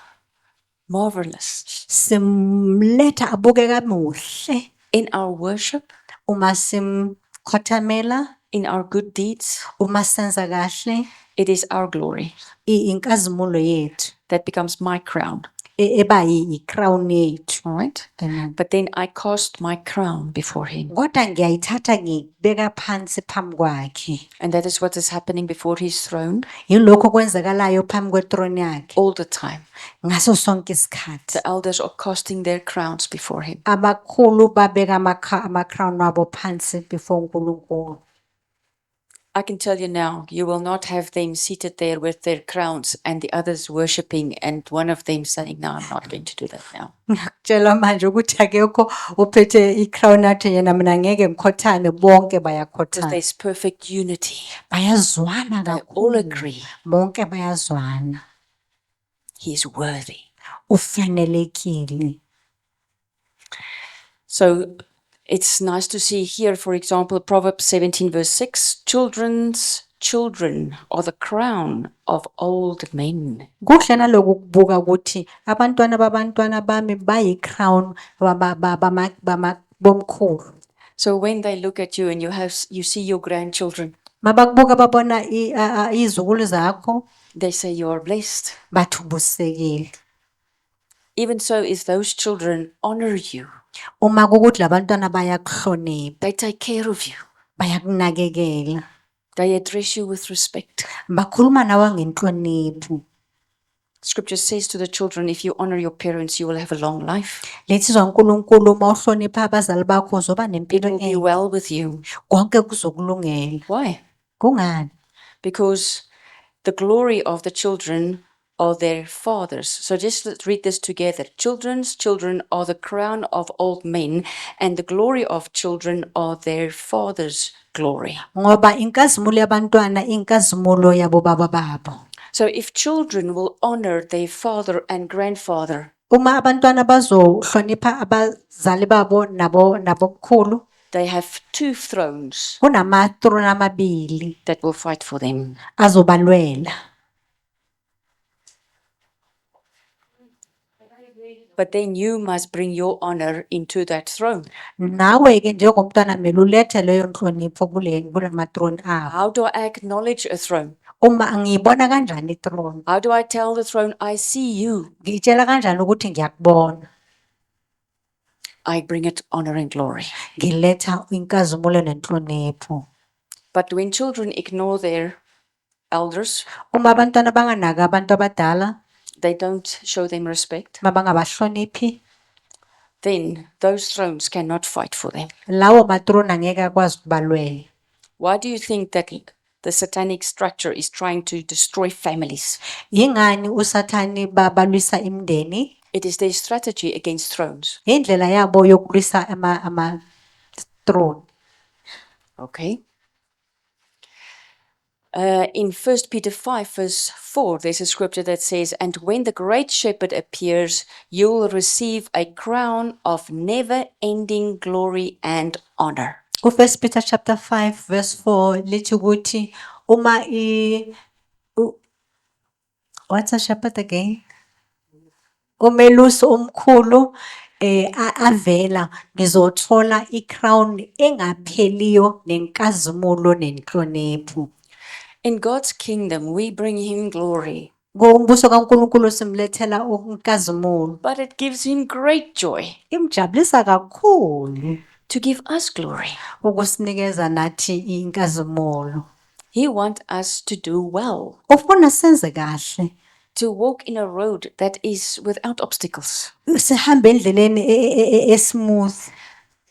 marvelous Simletha abukeka muhle in our worship, uma simkhothamela, in our good deeds. uma senza kahle. It is our glory Inkazimulo yethu that becomes my crown. eba i-crown yethu. All right. Amen. But then I cast my crown before him. Kodwa ngiyayithatha ngibeka phansi phambi kwakhe. And that is what is happening before his throne Yilokho kwenzakalayo phambi kwethrone yakhe all the time. ngaso sonke isikhathi. The elders are casting their crowns before him. Abakhulu babeka ama-crown wabo phansi before uNkulunkulu. I can tell you now, you will not have them seated there with their crowns and the others worshipping and one of them saying, no, I'm not going to do that now. Ngiyakutshela manje ukuthi akekho uphethe i-crown athi yena mina ngeke ngikhothane, bonke Because bayakhothana. there's perfect unity. Bayazwana They all kakhulu. agree Bonke bayazwana. he is worthy. Ufanelekile. So it's nice to see here, for example, Proverbs 17 verse 6, children's children are the crown of old men. Kuhle naloku kubuka ukuthi abantwana babantwana bami bayi-crown bomkhulu. So when they look at you and you see your grandchildren, Mabakubuka babona izukulu zakho, they say you are blessed. bathi ubusekile. Even so, if those children honor you, Uma kukuthi labantwana bayakuhlonipha, they take care of you, bayakunakekela, they address you with respect. bakhuluma nawe ngenhlonipho. Scripture says to the children, if you honor your parents, you will have a long life. Lethizwa uNkulunkulu uma uhlonipha abazali bakho uzoba It nempilo will be ende. well with you. Konke kuzokulungela. Why? Kungani? Because the glory of the children are their fathers. So just let's read this together. Children's children are the crown of old men, and the glory of children are their father's glory. ngoba inkazimulo yabantwana inkazimulo yabo baba babo. So if children will honor their father and grandfather, Uma abantwana bazohlonipha abazali babo nabokhulu, they have two thrones kunamatrona amabili that will fight for them. azobalwela. But then you must bring your honor into that throne. Nawe ke njengomntwana kumele ulethe leyo nhlonipho kulamatroni abo. How do I acknowledge a throne? Uma ngiyibona kanjani itroni? How do I tell the throne, I see you? Ngiyitshela kanjani ukuthi ngiyakubona? I bring it honor and glory. Ngiletha inkazimulo nenhlonipho. But when children ignore their elders, Uma abantwana banganaka abantu abadala, they don't show them respect, mabangabahloniphi, then those thrones cannot fight for them. lawo matroni angeke akwazi ukubalwela. Why do you think that the satanic structure is trying to destroy families? Yingani usathani balwisa imndeni? It is their strategy against thrones. Indlela yabo yokulwisa throne. Okay. In 1 Peter 5 verse 4, there's a scripture that says, and when the great shepherd appears, you will receive a crown of never-ending glory and honor. First Peter chapter 5 verse 4 lithi ukuthi uma what's a shepherd again? Umelusi omkhulu avela ngizothola i-crown engapheliyo nenkazimulo nenhlonipho. In God's kingdom, we bring him glory, Ngombuso kaNkulunkulu simlethela unkazimulo. but it gives him great joy Imjabulisa kakhulu to give us glory. ukusinikeza nathi inkazimulo. He wants us to do well, Ufuna senze kahle. to walk in a road that is without obstacles, Sihambe endleleni esmooth.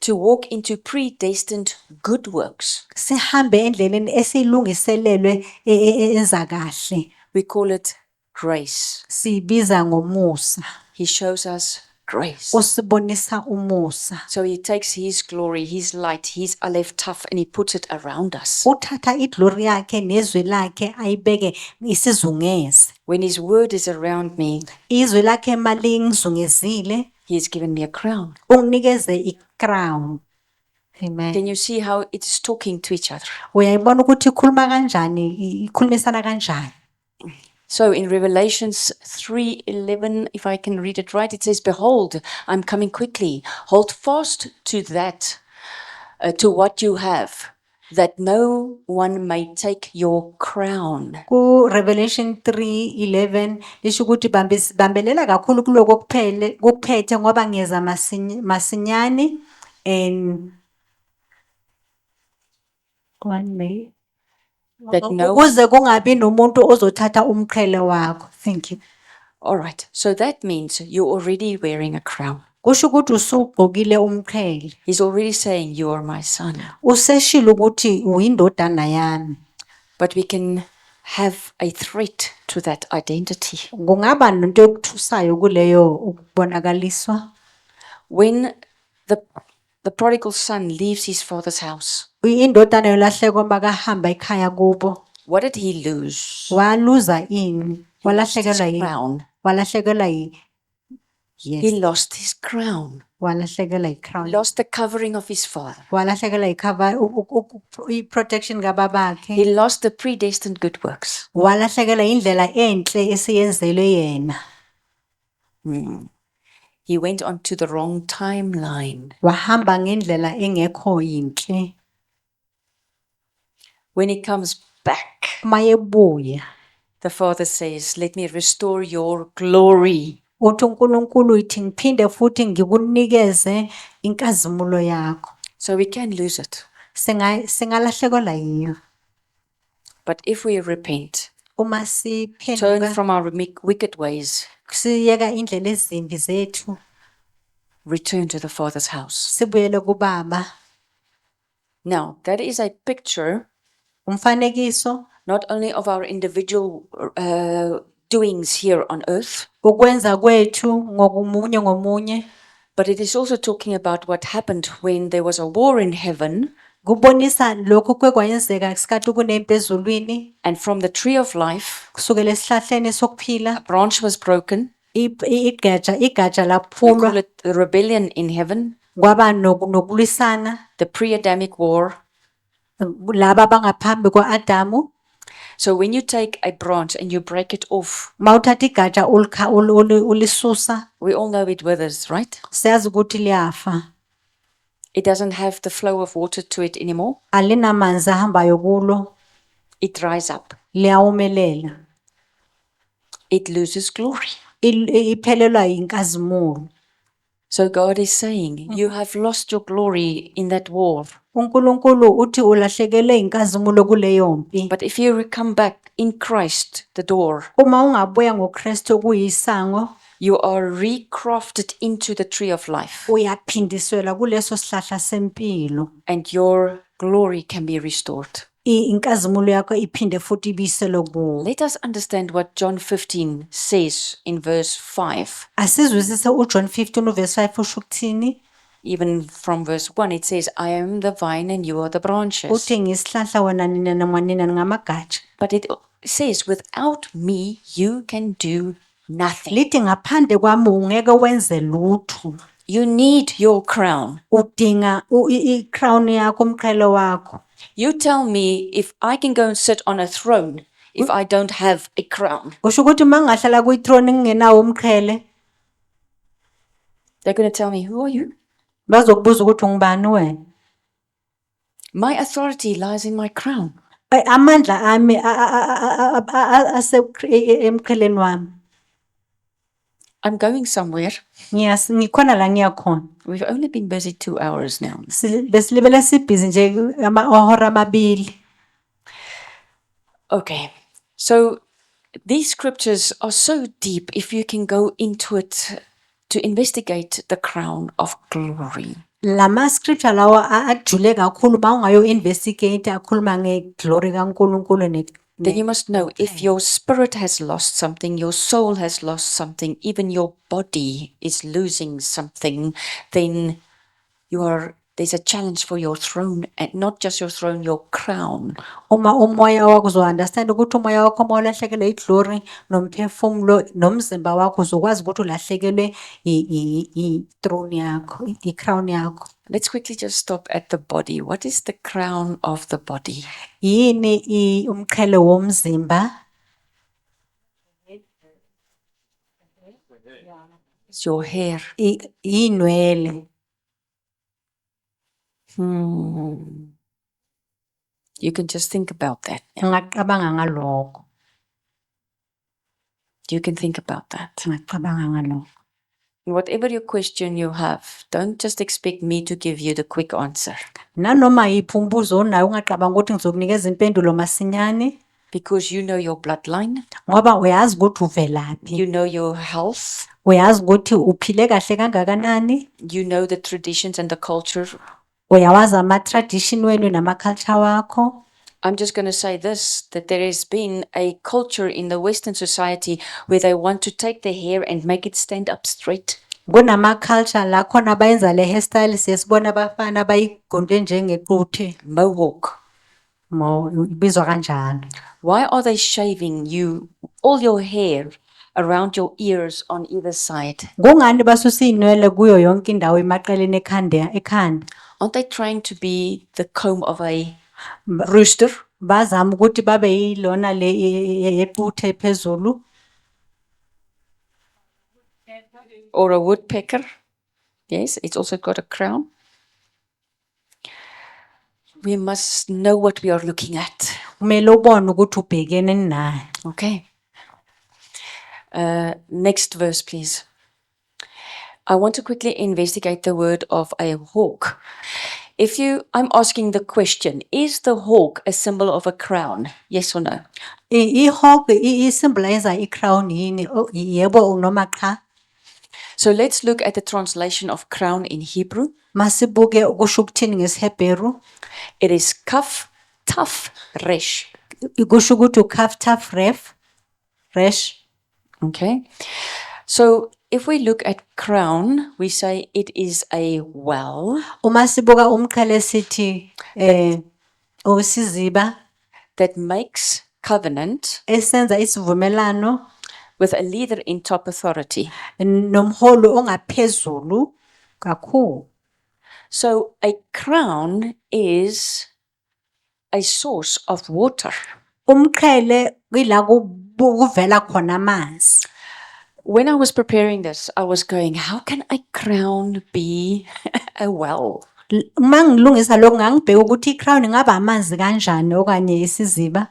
to walk into predestined good works. Sihambe endleleni esilungiselelwe enza kahle. We call it grace. Sibiza ngomusa. He shows us grace. Usibonisa umusa. So he takes his glory, his light, his aleph taf, and he puts it around us. Uthatha iglory yakhe nezwi lakhe ayibeke isizungeze. When his word is around me, Izwi lakhe malingizungezile, he has given me a crown. unginikeze i-crown. Amen. Can you see how it is talking to each other? Uyayibona ukuthi ikhuluma kanjani, ikhulumisana kanjani. So in Revelations 3:11, if I can read it right, it says, behold, I'm coming quickly. Hold fast to that, to what you have, that no one may take your crown. Ku Revelation 3:11 lisho ukuthi bambelela kakhulu kuloko kuphethe ngoba ngeza masinyane and one may That no, ukuze kungabi nomuntu ozothatha umqhele wakho. Thank you. all right. So that means you're already wearing a crown. Kusho ukuthi usugqokile umqhele. He's already saying, you are my son. Useshilo ukuthi uyindodana yami. But we can have a threat to that identity. Kungaba nento yokuthusayo kuleyo ukubonakaliswa. When the prodigal son leaves his father's house, Indodana yolahleko makahamba ekhaya kubo. what did he lose? Waluza ini? He lost his Walahlekelwa yini? crown. Walahlekelwa yi. He Yes. lost his crown. Walahlekelwa He i-crown. lost the covering of his father. Walahlekelwa i-cover i-protection He kababakhe. lost the predestined good works. Walahlekelwa indlela enhle esiyenzelwe yena. He went on to the wrong timeline. Wahamba ngendlela engekho yinhle. When he comes back, Mayebuya. the father says, let me restore your glory. Uthi uNkulunkulu ithi ngiphinde futhi ngikunikeze inkazimulo yakho. So we can lose it. Singalahlekelwa yiyo. But if we repent, Uma turn siphenduka from our wicked ways, siyeka indlela ezimbi zethu, return to the Father's house. sibuyele kubaba. Now, that is a picture Umfanekiso not only of our individual doings here on earth, ukwenza kwethu ngokumunye ngomunye. but it is also talking about what happened when there was a war in heaven, Kubonisa lokho kwayenzeka ngesikhathi kunempi ezulwini, and from the tree of life, kusukela esihlahleni a sokuphila, branch was broken. igatsha We call laphulwa, it the rebellion in heaven, kwaba nokulwisana, the pre-Adamic war. laba bangaphambi kwa-Adamu. So when you take a branch and you break it off, Mawuthatha igatsha ulisusa, we all know it withers, right? siyazi ukuthi liyafa. It doesn't have the flow of water to it anymore. Alinamanzi ahambayo kulo, It dries up. liyawomelela. It loses glory. Iphelelwa inkazimulo. So God is saying, you have lost your glory in that war. uNkulunkulu uthi ulahlekele inkazimulo kuleyo mpi. But if you come back in Christ, the door, Uma ungabuya ngoKristu kuyisango, you are recrafted into the tree of life, uyaphindiswela kuleso sihlahla sempilo. and your glory can be restored. Inkazimulo yakho iphinde futhi ibiselwe kuwo. Let us understand what John 15 says in verse 5. Asizwisise uJohn 15 verse 5 usho ukuthini? Even from verse 1, it says, I am the vine and you are the branches. Uthi ngisihlahla wena nina namwanina ngamagatsha. But it says, without me, you can do nothing. Lithi ngaphandle kwami ungeke wenze lutho. You need your crown. Udinga i-crown yakho, umqhele wakho. You tell me if I can go and sit on a throne if I don't have a crown. Kusho ukuthi mangahlala kwi-throne ngingenawo umqhele, They're going to tell me, who are you? bazokubuza ukuthi ungubani wena. My authority lies in my crown. Amandla ami emqheleni wami. I'm going somewhere. Ngikhona la ngiyakhona. We've only been busy 2 hours now. Besilibele sibhizi nje amahora amabili. Okay. So these scriptures are so deep if you can go into it to investigate the crown of glory. Lama scripture lawa ajule kakhulu mawungayo investigate akhuluma ngeglory kaNkulunkulu Then you must know if your spirit has lost something, your soul has lost something, even your body is losing something, then there's a challenge for your throne, and not just your throne, your crown. Uma umoya wakho uzo-understand ukuthi umoya wakho uma ulahlekelwe iglory nomphefumulo nomzimba wakho uzokwazi ukuthi ulahlekelwe i-throne yakho, i-crown yakho. Let's quickly just stop at the body. What is the crown of the body? Yini umqhele womzimba? It's your hair. Inwele. You can just think about that. Ungaqabanga ngalokho. You can think about that. Ungaqabanga ngalokho. Whatever your question you have, don't just expect me to give you the quick answer. Nanoma yiphi umbuzo onayo ungaqabanga ukuthi ngizokunikeza impendulo masinyane, Because you know your bloodline, ngoba uyazi ukuthi uvelaphi. you know your health, Uyazi ukuthi uphile kahle kangakanani, you know the traditions and the culture. uyawazi ama-tradition wenu nama-culture wakho. I'm just going to say this, that there has been a culture in the Western society where they want to take the hair and make it stand up straight. Kunama-culture la khona bayenza le hairstyle siyasibona abafana bayigonde njengequthe. Mohawk. Ibizwa kanjalo. Why are they shaving you, all your hair around your ears on either side? Kungani basusa inwele kuyo yonke indawo emaqeleni ekhanda? Aren't they trying to be the comb of a rooster? Bazama ukuthi babe yilona le equthe phezulu. Or a woodpecker? Yes, it's also got a crown. We must know what we are looking at. Kumele ubone ukuthi ubhekene naye. Okay. Next verse, please. I want to quickly investigate the word of a hawk. I'm asking the question, is the hawk a symbol of a crown? Yes or no? I-hawk i-symbolize i-crown yini? Yebo noma cha? So let's look at the translation of crown in Hebrew. Masibuke kusho ukuthini ngesiHebheru. It is kaf, taf, resh. Kusho ukuthi ukaf taf resh. Okay. So if we look at crown, we say it is a well Uma sibuka umqhele sithi osiziba that makes covenant esenza isivumelano with a leader in top authority. nomholi ongaphezulu kakhulu. So a crown is a source of water. Umqhele ila kuvela khona amanzi. When I was preparing this, I was going, how can a crown be a well? Uma ngilungisa lokho ngangibheka ukuthi i-crown ingaba amanzi kanjani okanye isiziba.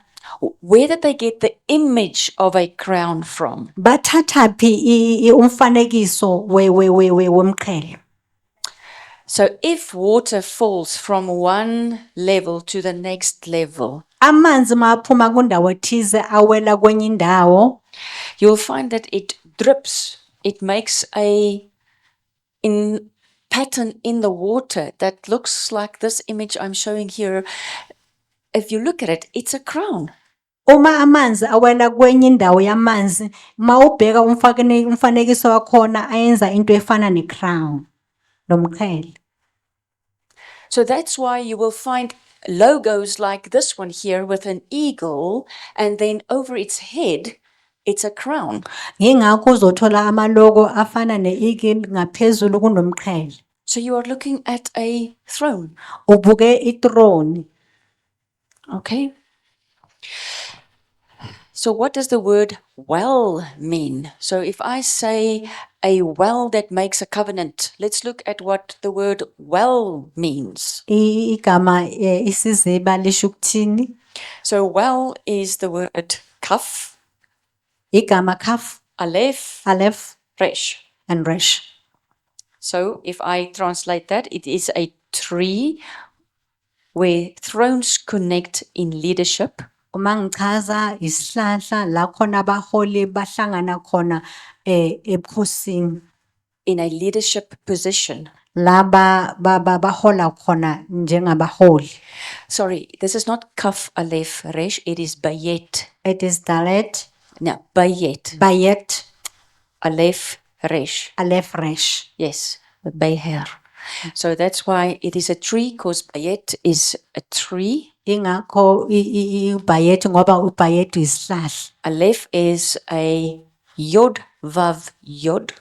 Where did they get the image of a crown from? Bathatha phi umfanekiso womqhele. So if water falls from one level to the next level, Amanzi maphuma kundawo ethize awela kwenye indawo, you'll find that it drips. It makes a pattern in the water that looks like this image I'm showing here. If you look at it, it's a crown. uma amanzi awela kwenye indawo yamanzi, mawubheka umfanekiso wakhona ayenza into efana ne-crown nomqhele. So that's why you will find logos like this one here with an eagle, and then over its head, it's a crown. Ngingakho uzothola amalogo afana ne-eagle ngaphezulu kunomqhele. So you are looking at a throne. Ubuke ithrone. Okay. So what does the word well mean? So if I say a well that makes a covenant, let's look at what the word well means. Igama isiziba lisho ukuthini? So well is the word kaf, Igama kaf, aleph, aleph resh. and resh. So if I translate that, it is a tree where thrones connect in leadership. Uma ngichaza isihlahla la khona abaholi bahlangana khona ebukhosini, In a leadership position. la bahola khona njengabaholi. Sorry, this is not kaf, aleph, resh, it is bayet. It is Dalet, No, bayet, Bayet, aleph, resh. Aleph, Resh. Yes, the bayher. So that's why it is a tree, because bayet is a tree. Ingakho Bayet ngoba uBayet isihlahla. Aleph is a yod, vav, yod.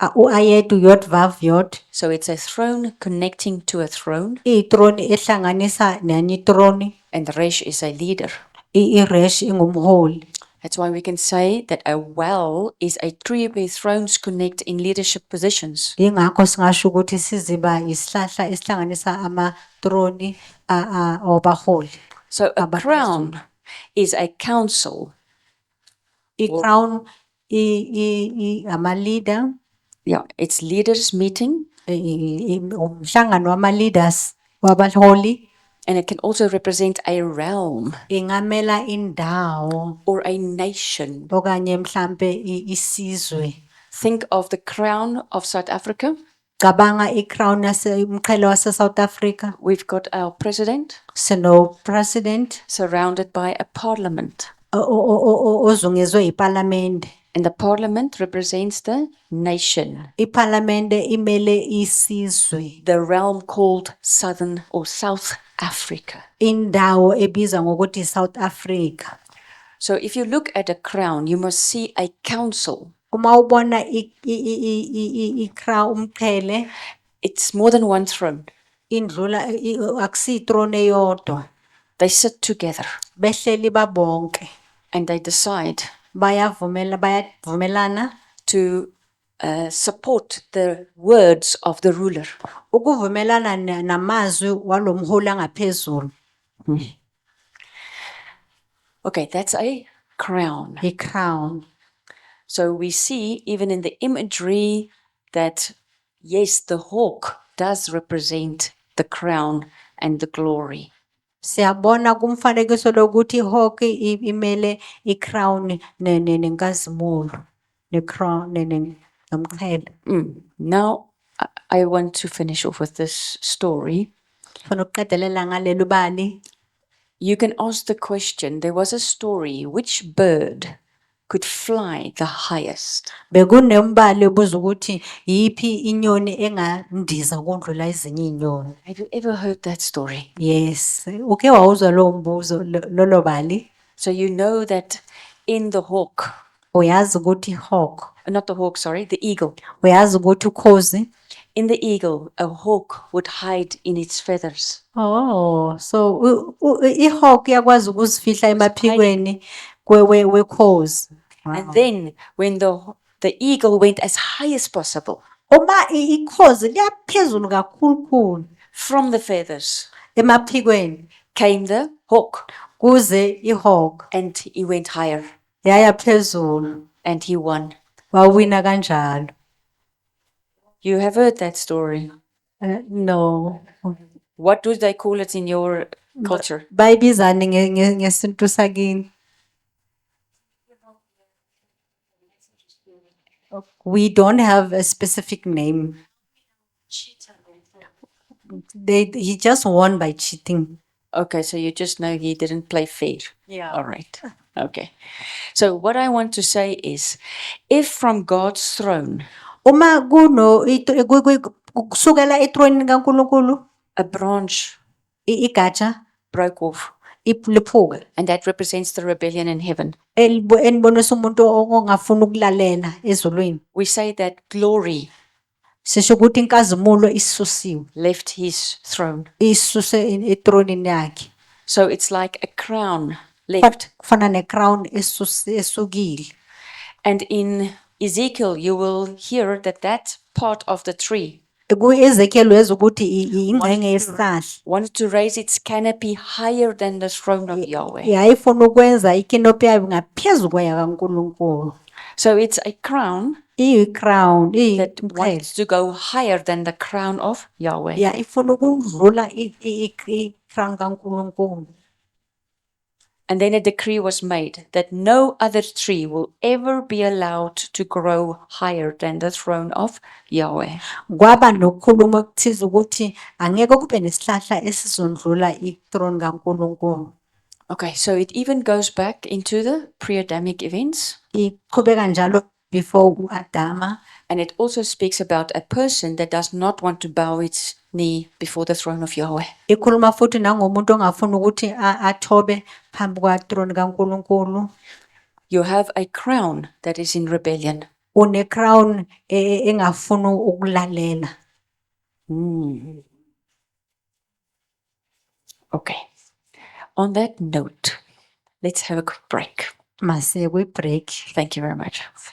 Uayet Yod Vav Yod. So it's a throne connecting to a throne. Ithrone ehlanganisa nenye ithrone. And resh is a leader. Resh ingumholi. That's why we can say that a well is a tree where thrones connect in leadership positions. Ingakho singasho ukuthi isiziba isihlahla esihlanganisa amathrone obaholi. So a crown is a council. I-crown ama-leader, Yeah, it's leaders meeting, umhlangano wama-leaders wabaholi. and it can also represent a realm Ingamela indawo or a nation. okanye mhlambe isizwe. Think of the crown of South Africa. Cabanga i-crown umqhele wase-South Africa. We've got our president Sino president surrounded by a parliament. ozungezwe iparlamente. And the parliament represents the nation, Iparlamente imele isizwe. the realm called Southern or South Africa. Indawo ebizwa ngokuthi South Africa. So if you look at a crown, you must see a council. Uma ubona i-crown umqhele It's more than one throne. indlula akusi-throne eyodwa. They sit together Behleli babonke. and they decide Bayavumelana to support the words of the ruler. ukuvumelana namazwi walomholi angaphezulu. Okay, that's a crown. I-crown. So we see even in the imagery that, yes, the hawk does represent the crown and the glory. Siyabona kumfanekiso lokuthi ihawk imele i-crown nenkazimulo. Ne-crown nomqhele. Now, I want to finish off with this story. Funa ukuqedelela ngaleli bali. You can ask the question, there was a story, which bird could fly the highest. Bekunembali ebuza ukuthi yiphi inyoni engandiza ukundlula ezinye inyoni. Have you ever heard that story? Yes, uke wawuzwa lowo mbuzo lolo bali? So you know that in the hawk, Uyazi ukuthi ihawk, not the hawk, sorry, the eagle. uyazi ukuthi ukhozi. In the eagle, a hawk would hide in its feathers. Oh, so ihawk iyakwazi ukuzifihla emaphikweni wekhozi. And then when the eagle went as high as possible Uma ikhozi liyaphezulu kakhulu from the feathers, emaphikweni came the hawk, kuze ihawk and he went higher yaya phezulu and he won. wawina kanjalo. You have heard that story. No. What do they call it in your culture? Bayibizani ngesintu sakini? We don't have a specific name. He just won by cheating. Okay, so you just know he didn't play fair. Yeah. All right. Okay. So what I want to say is, if from God's throne Uma kusukela ethronini kaNkulunkulu a branch igatsha broke off, liphuke and that represents the rebellion in heaven, enibonisa umuntu ongafuna ukulalela ezulwini, we say that glory sisho ukuthi inkazimulo isusiwe, left his throne. isuse ethronini yakhe. So it's like a crown left. Kufana necrown esukile. And in Ezekiel, you will hear that part of the tree Ku-Ezekiel wezwa ukuthi ingxenye yesihlahla wanted to raise its canopy higher than the throne of Yahweh. yayifuna ukwenza ikinopi yayo ngaphezu kwaya kaNkulunkulu. So it's a crown Iyi-crown, that wants to go higher than the crown of Yahweh. yayifuna ukudlula i-crown kaNkulunkulu. And then a decree was made that no other tree will ever be allowed to grow higher than the throne of Yahweh. Kwaba nokukhuluma okuthiza ukuthi angeke kube nesihlahla esizondlula i-throne kaNkulunkulu. Okay, so it even goes back into the pre-Adamic events. Iqhubeka njalo before u-Adama. And it also speaks about a person that does not want to bow its knee before the throne of Yahweh. Ikhuluma futhi nangomuntu ongafuna ukuthi athobe phambi kwa-throne kaNkulunkulu. You have a crown that is in rebellion. Une-crown engafuna ukulalela. Okay. On that note, let's have a quick break. Mase kwi-break. Thank you very much.